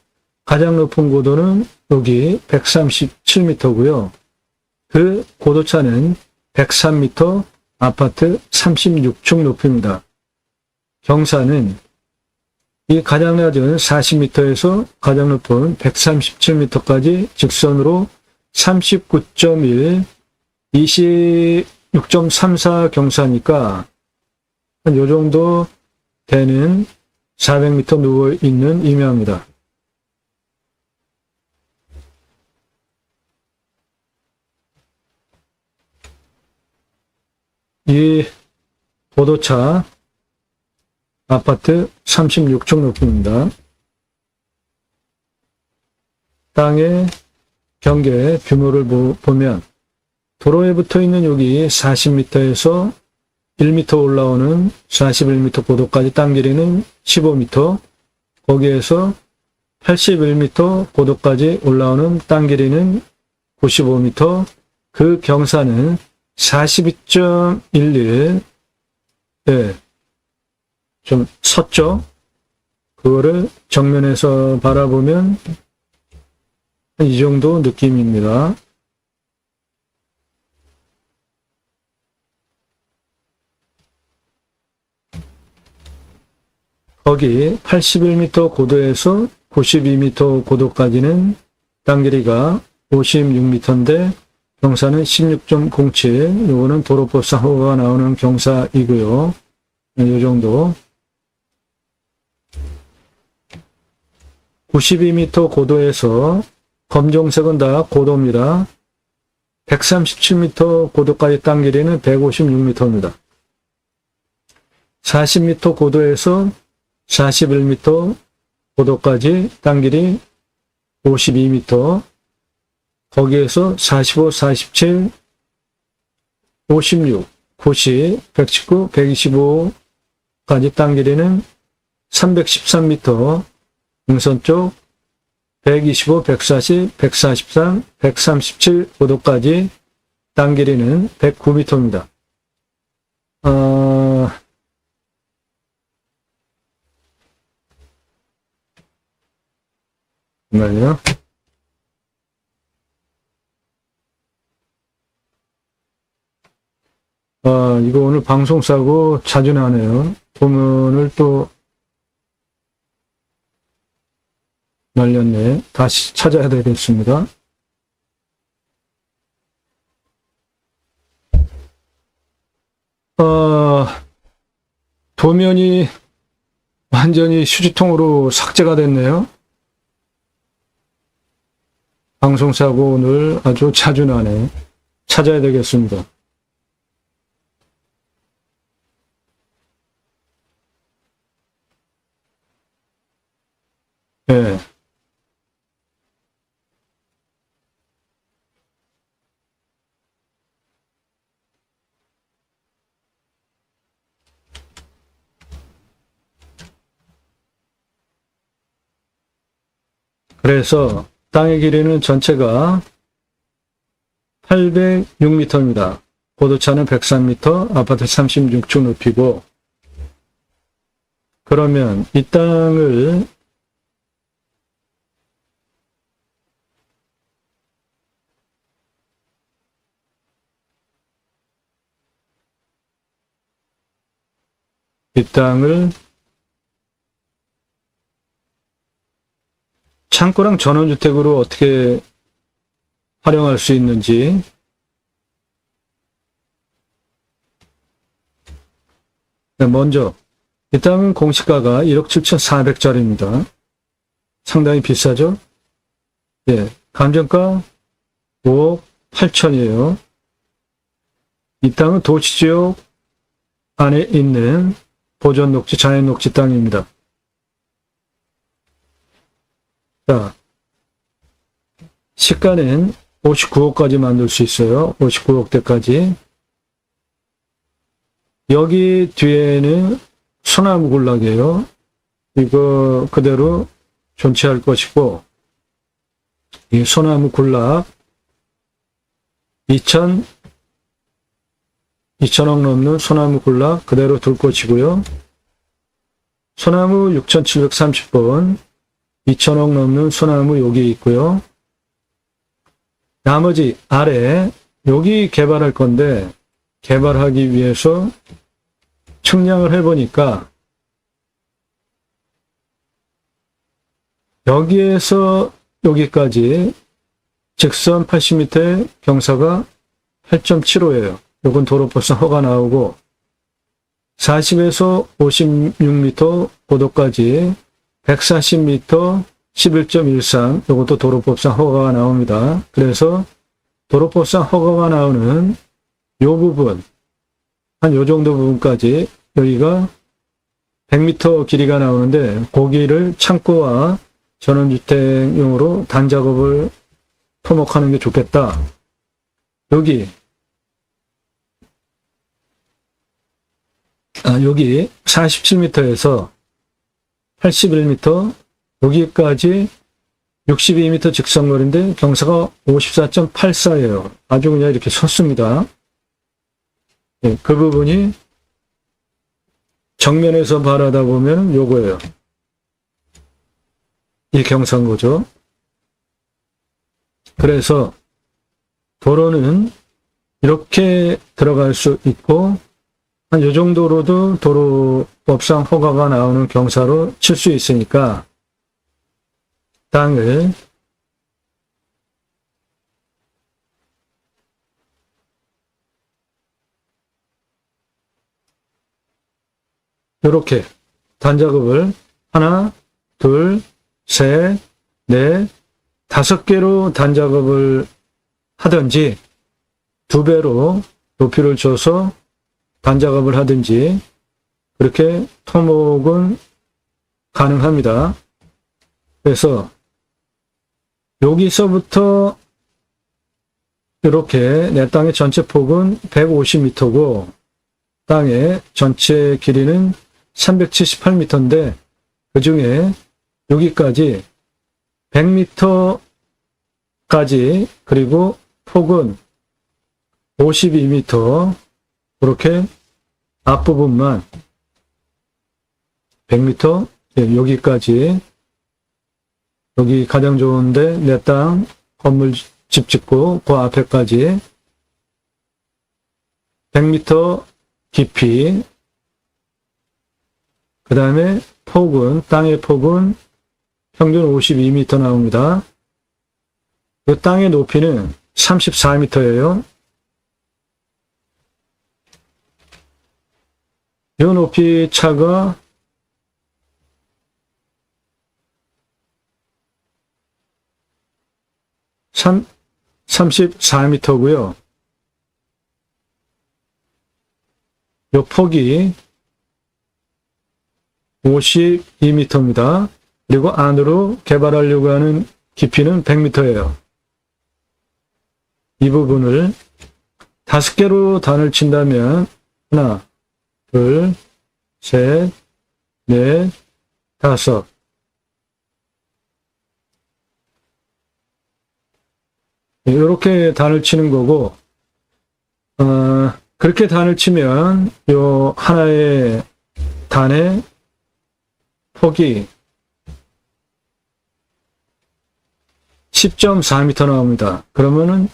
가장 높은 고도는 여기 137m고요. 그 고도차는 103m, 아파트 36층 높이입니다. 경사는 이 가장 낮은 40m에서 가장 높은 137m까지 직선으로 39.1, 26.34 경사니까 한 요 정도 되는 400m 누워있는 임야입니다. 이 고도차 아파트 36층 높이입니다. 땅의 경계 규모를 보면 도로에 붙어 있는 여기 40m에서 1m 올라오는 41m 고도까지 땅 길이는 15m, 거기에서 81m 고도까지 올라오는 땅 길이는 95m, 그 경사는 42.11, 네, 좀 섰죠? 그거를 정면에서 바라보면 이 정도 느낌입니다. 거기 81m 고도에서 92m 고도까지는 땅 길이가 56m인데 경사는 16.07, 요거는 도로법상 허가가 나오는 경사이고요. 이 정도. 92m 고도에서 검정색은 다 고도입니다. 137m 고도까지 땅 길이는 156m입니다. 40m 고도에서 41m 고도까지 땅 길이 52m, 거기에서 45, 47, 56, 90, 119, 125까지 땅 길이는 313m, 능선 쪽 125, 140, 143, 137 고도까지 땅 길이는 109m입니다. 정말요? 이거 오늘 방송 싸고 자주 나네요. 도면을 또 날렸네. 다시 찾아야 되겠습니다. 도면이 완전히 휴지통으로 삭제가 됐네요. 방송 싸고 오늘 아주 자주 나네. 찾아야 되겠습니다. 네. 그래서 땅의 길이는 전체가 806m입니다. 고도차는 103m, 아파트 36층 높이고, 그러면 이 땅을 창고랑 전원주택으로 어떻게 활용할 수 있는지, 먼저 이 땅은 공시가가 1억 7,400짜리입니다. 상당히 비싸죠? 예, 감정가 5억 8천이에요. 이 땅은 도시지역 안에 있는 보존녹지, 자연녹지 땅입니다. 자, 시가는 59억까지 만들 수 있어요. 59억대까지. 여기 뒤에는 소나무 군락이에요. 이거 그대로 존치할 것이고, 이 소나무 군락 2천억 넘는 소나무 군락 그대로 둘 것이고요. 소나무 6730번 2천억 넘는 소나무 여기 있고요. 나머지 아래 여기 개발할 건데, 개발하기 위해서 측량을 해보니까 여기에서 여기까지 직선 80m의 경사가 8.75예요. 요건 도로법상 허가 나오고, 40에서 56m 고도까지 140m 11.13, 요것도 도로법상 허가가 나옵니다. 그래서 도로법상 허가가 나오는 요 부분, 한 요 정도 부분까지 여기가 100m 길이가 나오는데, 고기를 창고와 전원주택용으로 단작업을 토목하는 게 좋겠다. 여기 47m에서 81m, 여기까지 62m 직선거리인데 경사가 54.84예요. 아주 그냥 이렇게 섰습니다. 예, 그 부분이 정면에서 바라다 보면 요거예요. 이 경사인 거죠. 그래서 도로는 이렇게 들어갈 수 있고 한 요 정도로도 도로법상 허가가 나오는 경사로 칠 수 있으니까 땅을 이렇게 단작업을 하나, 둘, 셋, 넷, 5개로 단작업을 하든지 2배로 높이를 줘서 단작업을 하든지 그렇게 토목은 가능합니다. 그래서 여기서부터 이렇게 내 땅의 전체 폭은 150m고 땅의 전체 길이는 378m인데 그 중에 여기까지 100m까지 그리고 폭은 52m 그렇게 앞부분만 100m 여기까지 여기 가장 좋은데 내 땅 건물 집 짓고 그 앞에까지 100m 깊이 그 다음에 폭은 땅의 폭은 평균 52m 나옵니다. 그 땅의 높이는 34m예요. 이 높이 차가 34m고요. 이 폭이 52m입니다. 그리고 안으로 개발하려고 하는 깊이는 100m예요. 이 부분을 5개로 단을 친다면 하나, 둘, 셋, 넷, 5. 이렇게 단을 치는 거고, 그렇게 단을 치면 요 하나의 단의 폭이 10.4m 나옵니다. 그러면은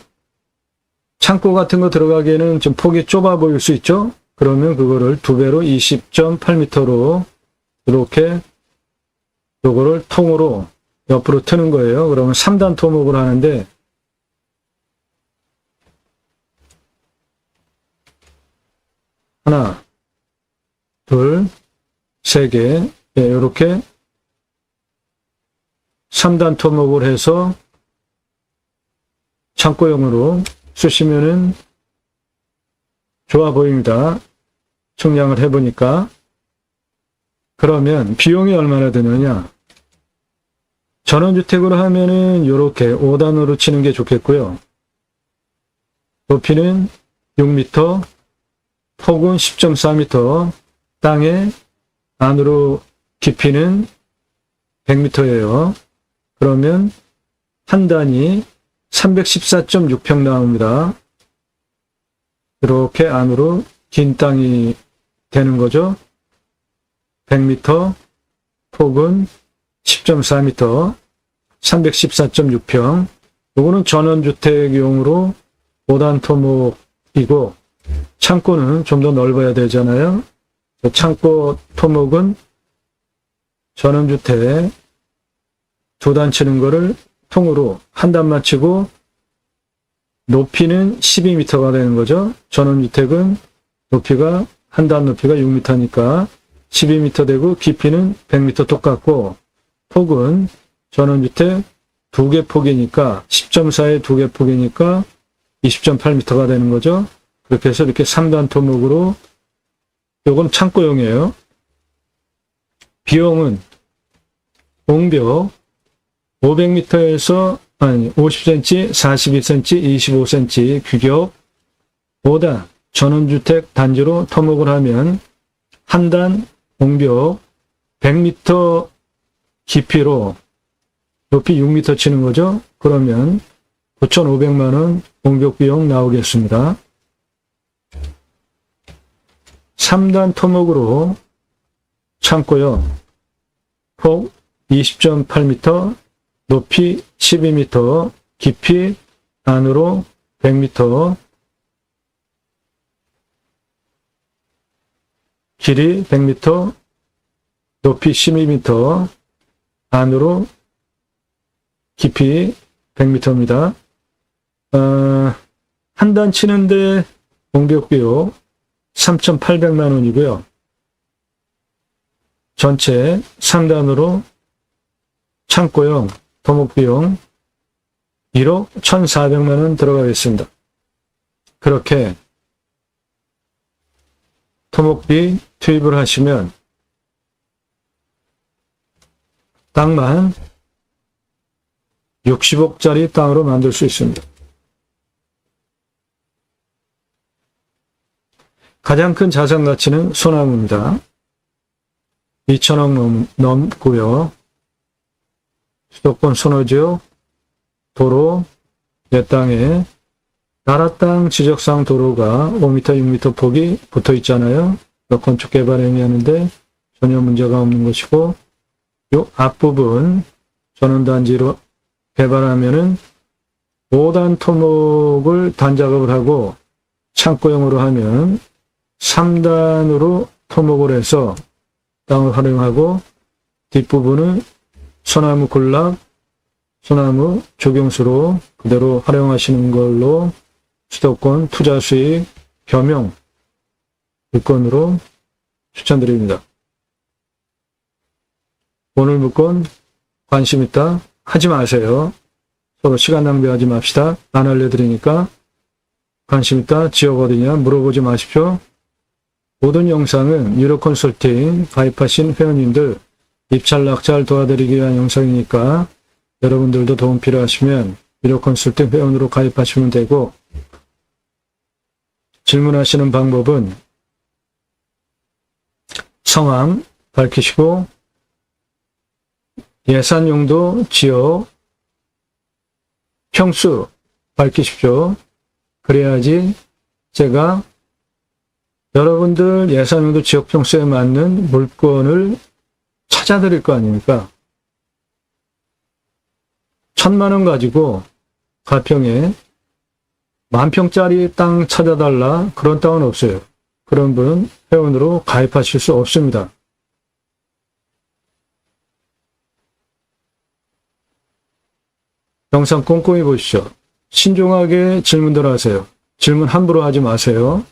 창고 같은 거 들어가기에는 좀 폭이 좁아 보일 수 있죠? 그러면 그거를 2배로 20.8m로 이렇게 요거를 통으로 옆으로 트는 거예요. 그러면 3단 토목을 하는데 하나, 둘, 3개 이렇게 3단 토목을 해서 창고용으로 쓰시면은 좋아 보입니다. 측량을 해보니까. 그러면 비용이 얼마나 드느냐? 전원주택으로 하면은 이렇게 5단으로 치는 게 좋겠고요. 높이는 6m, 폭은 10.4m, 땅의 안으로 깊이는 100m예요. 그러면 한 단이 314.6평 나옵니다. 이렇게 안으로 긴 땅이 되는 거죠. 100m, 폭은 10.4m, 314.6평. 요거는 전원주택용으로 5단 토목이고 창고는 좀 더 넓어야 되잖아요. 창고 토목은 전원주택 2단 치는 거를 통으로 한 단만 치고 높이는 12m가 되는 거죠. 전원주택은 높이가 한 단 높이가 6m니까 12m 되고 깊이는 100m 똑같고 폭은 전원주택 2개 폭이니까 10.4에 2개 폭이니까 20.8m가 되는 거죠. 그렇게 해서 이렇게 3단 토목으로 요건 창고용이에요. 비용은 옹벽 500m에서 아니, 50cm, 42cm, 25cm 규격 5단 전원주택 단지로 토목을 하면 한 단 공벽 100m 깊이로 높이 6m 치는 거죠. 그러면 9,500만 원 공벽 비용 나오겠습니다. 3단 토목으로 창고요. 폭 20.8m, 높이 12m, 깊이 안으로 100m, 길이 100m, 높이 12m, 안으로 깊이 100m입니다. 한 단 치는데 공벽비용 3,800만 원이고요. 전체 3단으로 창고용 토목비용 1억 1,400만 원 들어가겠습니다. 그렇게 토목비 투입을 하시면 땅만 60억짜리 땅으로 만들 수 있습니다. 가장 큰 자산 가치는 소나무입니다. 2천억 넘고요. 수도권 선호지역, 도로, 내 땅에 나라 땅 지적상 도로가 5m, 6m 폭이 붙어 있잖아요. 건축 개발 행위하는데 전혀 문제가 없는 것이고, 이 앞부분 전원단지로 개발하면은 5단 토목을 단작업을 하고 창고용으로 하면 3단으로 토목을 해서 땅을 활용하고 뒷부분은 소나무 군락, 소나무 조경수로 그대로 활용하시는 걸로 수도권 투자 수익 겸용 물건으로 추천드립니다. 오늘 물건 관심 있다 하지 마세요. 서로 시간 낭비하지 맙시다. 안 알려드리니까 관심 있다 지역 어디냐 물어보지 마십시오. 모든 영상은 유료 컨설팅 가입하신 회원님들 입찰 낙찰 도와드리기 위한 영상이니까 여러분들도 도움 필요하시면 유료 컨설팅 회원으로 가입하시면 되고, 질문하시는 방법은 성함 밝히시고 예산용도 지역 평수 밝히십시오. 그래야지 제가 여러분들 예산용도 지역 평수에 맞는 물건을 찾아드릴 거 아닙니까? 1,000만 원 가지고 가평에 10,000평짜리 땅 찾아달라, 그런 땅은 없어요. 그런 분 회원으로 가입하실 수 없습니다. 영상 꼼꼼히 보시죠. 신중하게 질문들 하세요. 질문 함부로 하지 마세요.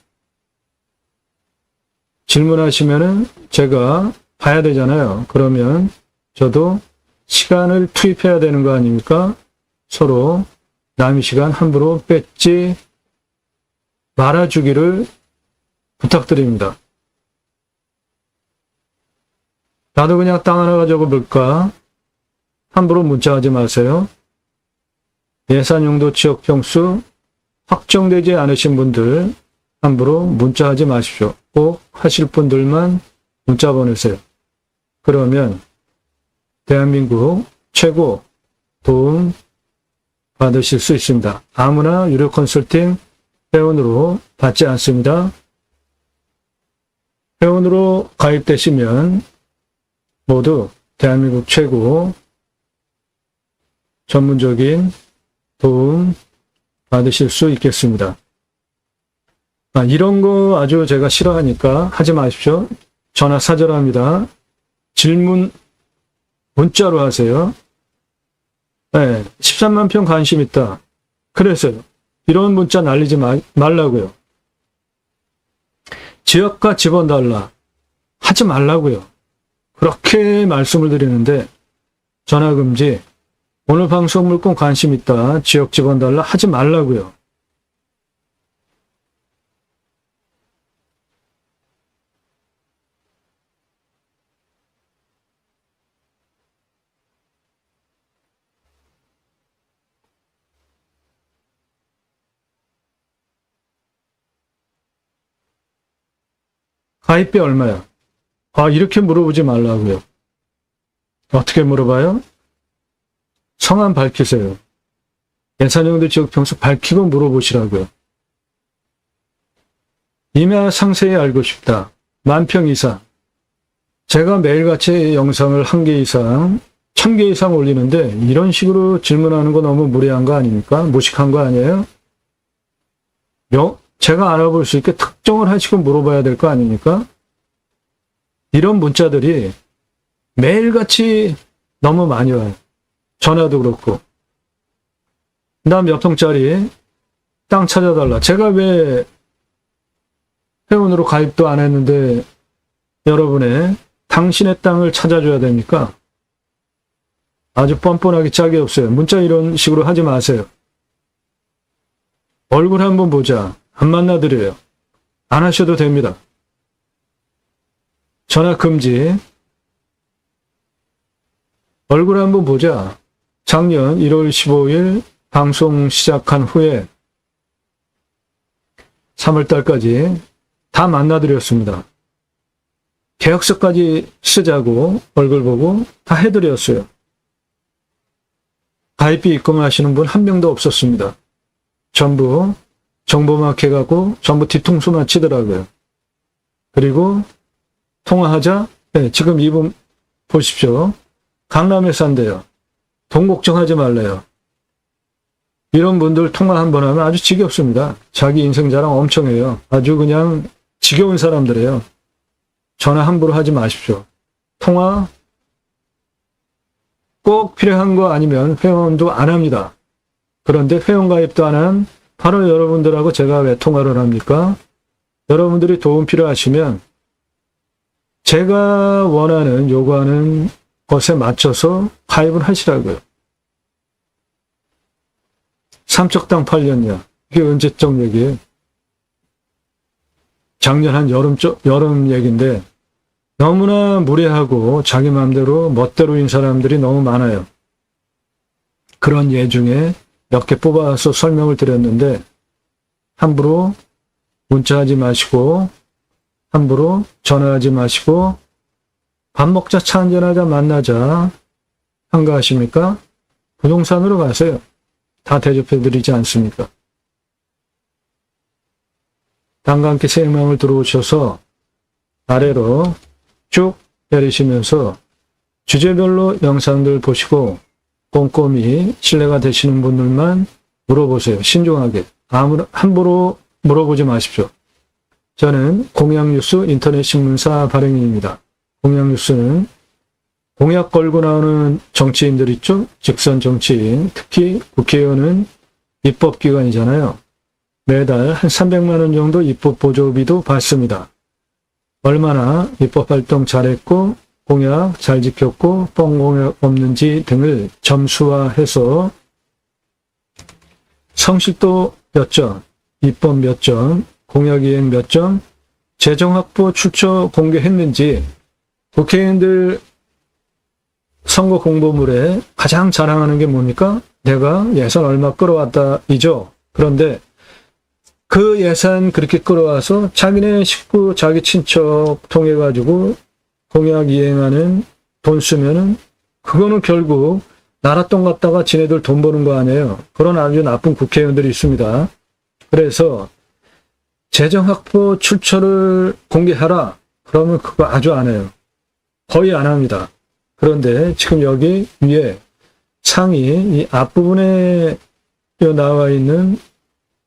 질문하시면은 제가 봐야 되잖아요. 그러면 저도 시간을 투입해야 되는 거 아닙니까? 서로 남의 시간 함부로 뺏지 말아주기를 부탁드립니다. 나도 그냥 땅 하나 가지고 볼까? 함부로 문자하지 마세요. 예산용도 지역 평수 확정되지 않으신 분들 함부로 문자하지 마십시오. 꼭 하실 분들만 문자 보내세요. 그러면 대한민국 최고 도움 받으실 수 있습니다. 아무나 유료 컨설팅 회원으로 받지 않습니다. 회원으로 가입되시면 모두 대한민국 최고 전문적인 도움 받으실 수 있겠습니다. 이런 거 아주 제가 싫어하니까 하지 마십시오. 전화 사절합니다. 질문 문자로 하세요. 네, 13만 평 관심 있다. 그랬어요. 이런 문자 날리지 말라고요. 지역과 집원 달라. 하지 말라고요. 그렇게 말씀을 드리는데 전화 금지, 오늘 방송 물건 관심 있다, 지역 집원 달라 하지 말라고요. 가입비 얼마야? 이렇게 물어보지 말라고요. 어떻게 물어봐요? 성함 밝히세요. 예산용도 지역평수 밝히고 물어보시라고요. 임야 상세히 알고 싶다. 10,000평 이상. 제가 매일같이 영상을 1개 이상, 1,000개 이상 올리는데 이런 식으로 질문하는 거 너무 무례한 거 아닙니까? 무식한 거 아니에요? 제가 알아볼 수 있게 특정을 하시고 물어봐야 될 거 아닙니까? 이런 문자들이 매일같이 너무 많이 와요. 전화도 그렇고. 나 몇 평짜리 땅 찾아달라. 제가 왜 회원으로 가입도 안 했는데 여러분의 당신의 땅을 찾아줘야 됩니까? 아주 뻔뻔하기 짝이 없어요. 문자 이런 식으로 하지 마세요. 얼굴 한번 보자. 안 만나드려요. 안 하셔도 됩니다. 전화 금지. 얼굴 한번 보자. 작년 1월 15일 방송 시작한 후에 3월달까지 다 만나드렸습니다. 계약서까지 쓰자고 얼굴 보고 다 해드렸어요. 가입비 입금하시는 분 한 명도 없었습니다. 전부 정보만 캐가고 전부 뒤통수만 치더라고요. 그리고 통화하자. 네, 지금 이분 보십시오. 강남에 산대요. 돈 걱정하지 말래요. 이런 분들 통화 한 번 하면 아주 지겹습니다. 자기 인생 자랑 엄청 해요. 아주 그냥 지겨운 사람들이에요. 전화 함부로 하지 마십시오. 통화 꼭 필요한 거 아니면 회원도 안 합니다. 그런데 회원 가입도 안 한 바로 여러분들하고 제가 왜 통화를 합니까? 여러분들이 도움 필요하시면 제가 원하는 요구하는 것에 맞춰서 가입을 하시라고요. 삼척 땅 팔렸냐? 이게 언제적 얘기예요? 작년 한 여름 얘기인데 너무나 무례하고 자기 마음대로 멋대로인 사람들이 너무 많아요. 그런 예 중에 몇 개 뽑아서 설명을 드렸는데 함부로 문자하지 마시고 함부로 전화하지 마시고 밥 먹자 차 한잔하자 만나자 한가하십니까? 부동산으로 가세요. 다 대접해드리지 않습니까? 땅과 함께 새 마음을 들어오셔서 아래로 쭉 내리시면서 주제별로 영상들 보시고 꼼꼼히 신뢰가 되시는 분들만 물어보세요. 신중하게. 함부로 물어보지 마십시오. 저는 공약뉴스 인터넷 신문사 발행인입니다. 공약뉴스는 공약 걸고 나오는 정치인들 있죠? 직선 정치인, 특히 국회의원은 입법기관이잖아요. 매달 한 300만 원 정도 입법 보조비도 받습니다. 얼마나 입법활동 잘했고 공약 잘 지켰고 뻥공약 없는지 등을 점수화해서 성실도 몇 점, 입법 몇 점, 공약이행 몇 점, 재정확보 출처 공개했는지 국회의원들 선거 공보물에 가장 자랑하는 게 뭡니까? 내가 예산 얼마 끌어왔다 이죠. 그런데 그 예산 그렇게 끌어와서 자기네 식구, 자기 친척 통해가지고 공약 이행하는 돈 쓰면은 그거는 결국 나라 돈 갖다가 지네들 돈 버는 거 아니에요. 그런 아주 나쁜 국회의원들이 있습니다. 그래서 재정 확보 출처를 공개하라. 그러면 그거 아주 안 해요. 거의 안 합니다. 그런데 지금 여기 위에 상위 이 앞부분에 나와 있는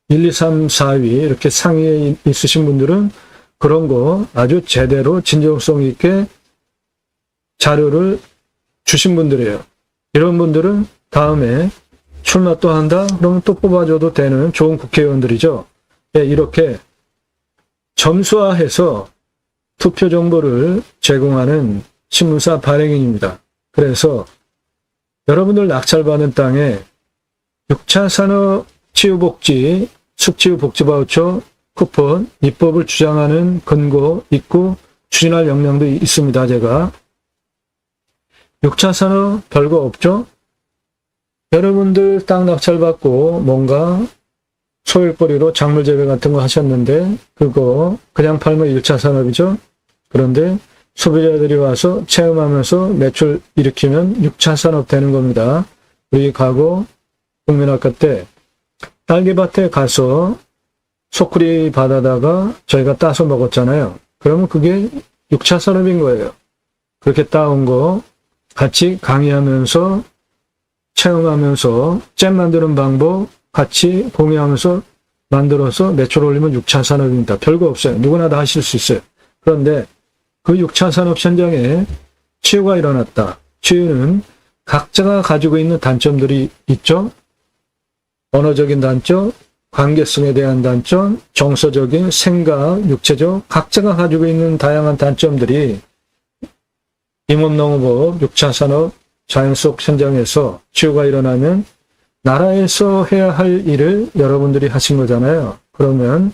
1, 2, 3, 4위 이렇게 상위에 있으신 분들은 그런 거 아주 제대로 진정성 있게 자료를 주신 분들이에요. 이런 분들은 다음에 출마 또 한다? 그러면 또 뽑아줘도 되는 좋은 국회의원들이죠. 예, 이렇게 점수화해서 투표 정보를 제공하는 신문사 발행인입니다. 그래서 여러분들 낙찰받은 땅에 6차 산업 치유복지, 숙치유복지바우처 쿠폰, 입법을 주장하는 근거 있고 추진할 역량도 있습니다. 제가 6차 산업 별거 없죠? 여러분들 땅 낙찰받고 뭔가 소일거리로 작물 재배 같은 거 하셨는데 그거 그냥 팔면 1차 산업이죠? 그런데 소비자들이 와서 체험하면서 매출 일으키면 6차 산업 되는 겁니다. 우리 과거 국민학교 때 딸기밭에 가서 소쿠리 받아다가 저희가 따서 먹었잖아요. 그러면 그게 6차 산업인 거예요. 그렇게 따온 거 같이 강의하면서 체험하면서 잼 만드는 방법 같이 공유하면서 만들어서 매출 올리면 6차 산업입니다. 별거 없어요. 누구나 다 하실 수 있어요. 그런데 그 6차 산업 현장에 치유가 일어났다. 치유는 각자가 가지고 있는 단점들이 있죠. 언어적인 단점, 관계성에 대한 단점, 정서적인 생각, 육체적 각자가 가지고 있는 다양한 단점들이 임업농업업 6차 산업 자연 속 현장에서 치유가 일어나면 나라에서 해야 할 일을 여러분들이 하신 거잖아요. 그러면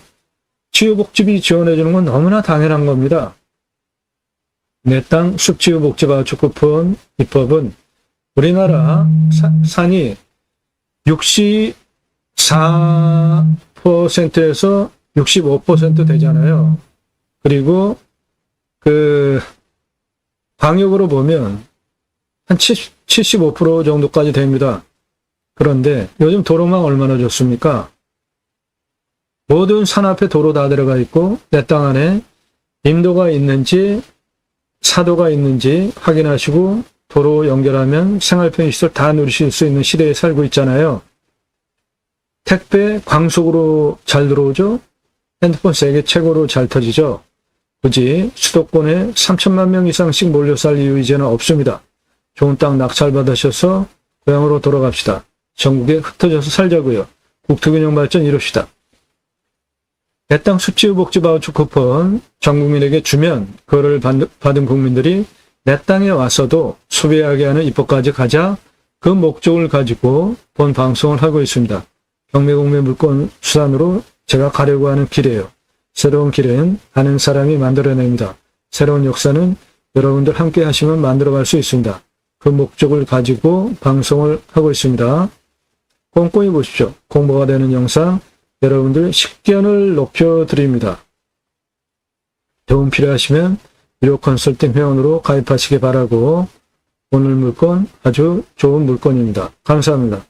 치유복지비 지원해 주는 건 너무나 당연한 겁니다. 내 땅 숲치유복지바우처 쿠폰 입법은 우리나라 산이 64%에서 65% 되잖아요. 그리고 방역으로 보면 한 75% 정도까지 됩니다. 그런데 요즘 도로망 얼마나 좋습니까? 모든 산 앞에 도로 다 들어가 있고 내 땅 안에 임도가 있는지 사도가 있는지 확인하시고 도로 연결하면 생활편의시설 다 누리실 수 있는 시대에 살고 있잖아요. 택배 광속으로 잘 들어오죠? 핸드폰 세계 최고로 잘 터지죠? 굳이 수도권에 3천만 명 이상씩 몰려 살 이유 이제는 없습니다. 좋은 땅 낙찰받으셔서 고향으로 돌아갑시다. 전국에 흩어져서 살자고요. 국토균형 발전 이룹시다. 내 땅 숲치유복지 바우처 쿠폰 전 국민에게 주면 그거를 받은 국민들이 내 땅에 와서도 소비하게 하는 입법까지 가자 그 목적을 가지고 본 방송을 하고 있습니다. 경매공매 물건 수단으로 제가 가려고 하는 길이에요. 새로운 길은 아는 사람이 만들어냅니다. 새로운 역사는 여러분들 함께 하시면 만들어갈 수 있습니다. 그 목적을 가지고 방송을 하고 있습니다. 꼼꼼히 보십시오. 공부가 되는 영상 여러분들 식견을 높여드립니다. 도움 필요하시면 유료 컨설팅 회원으로 가입하시기 바라고 오늘 물건 아주 좋은 물건입니다. 감사합니다.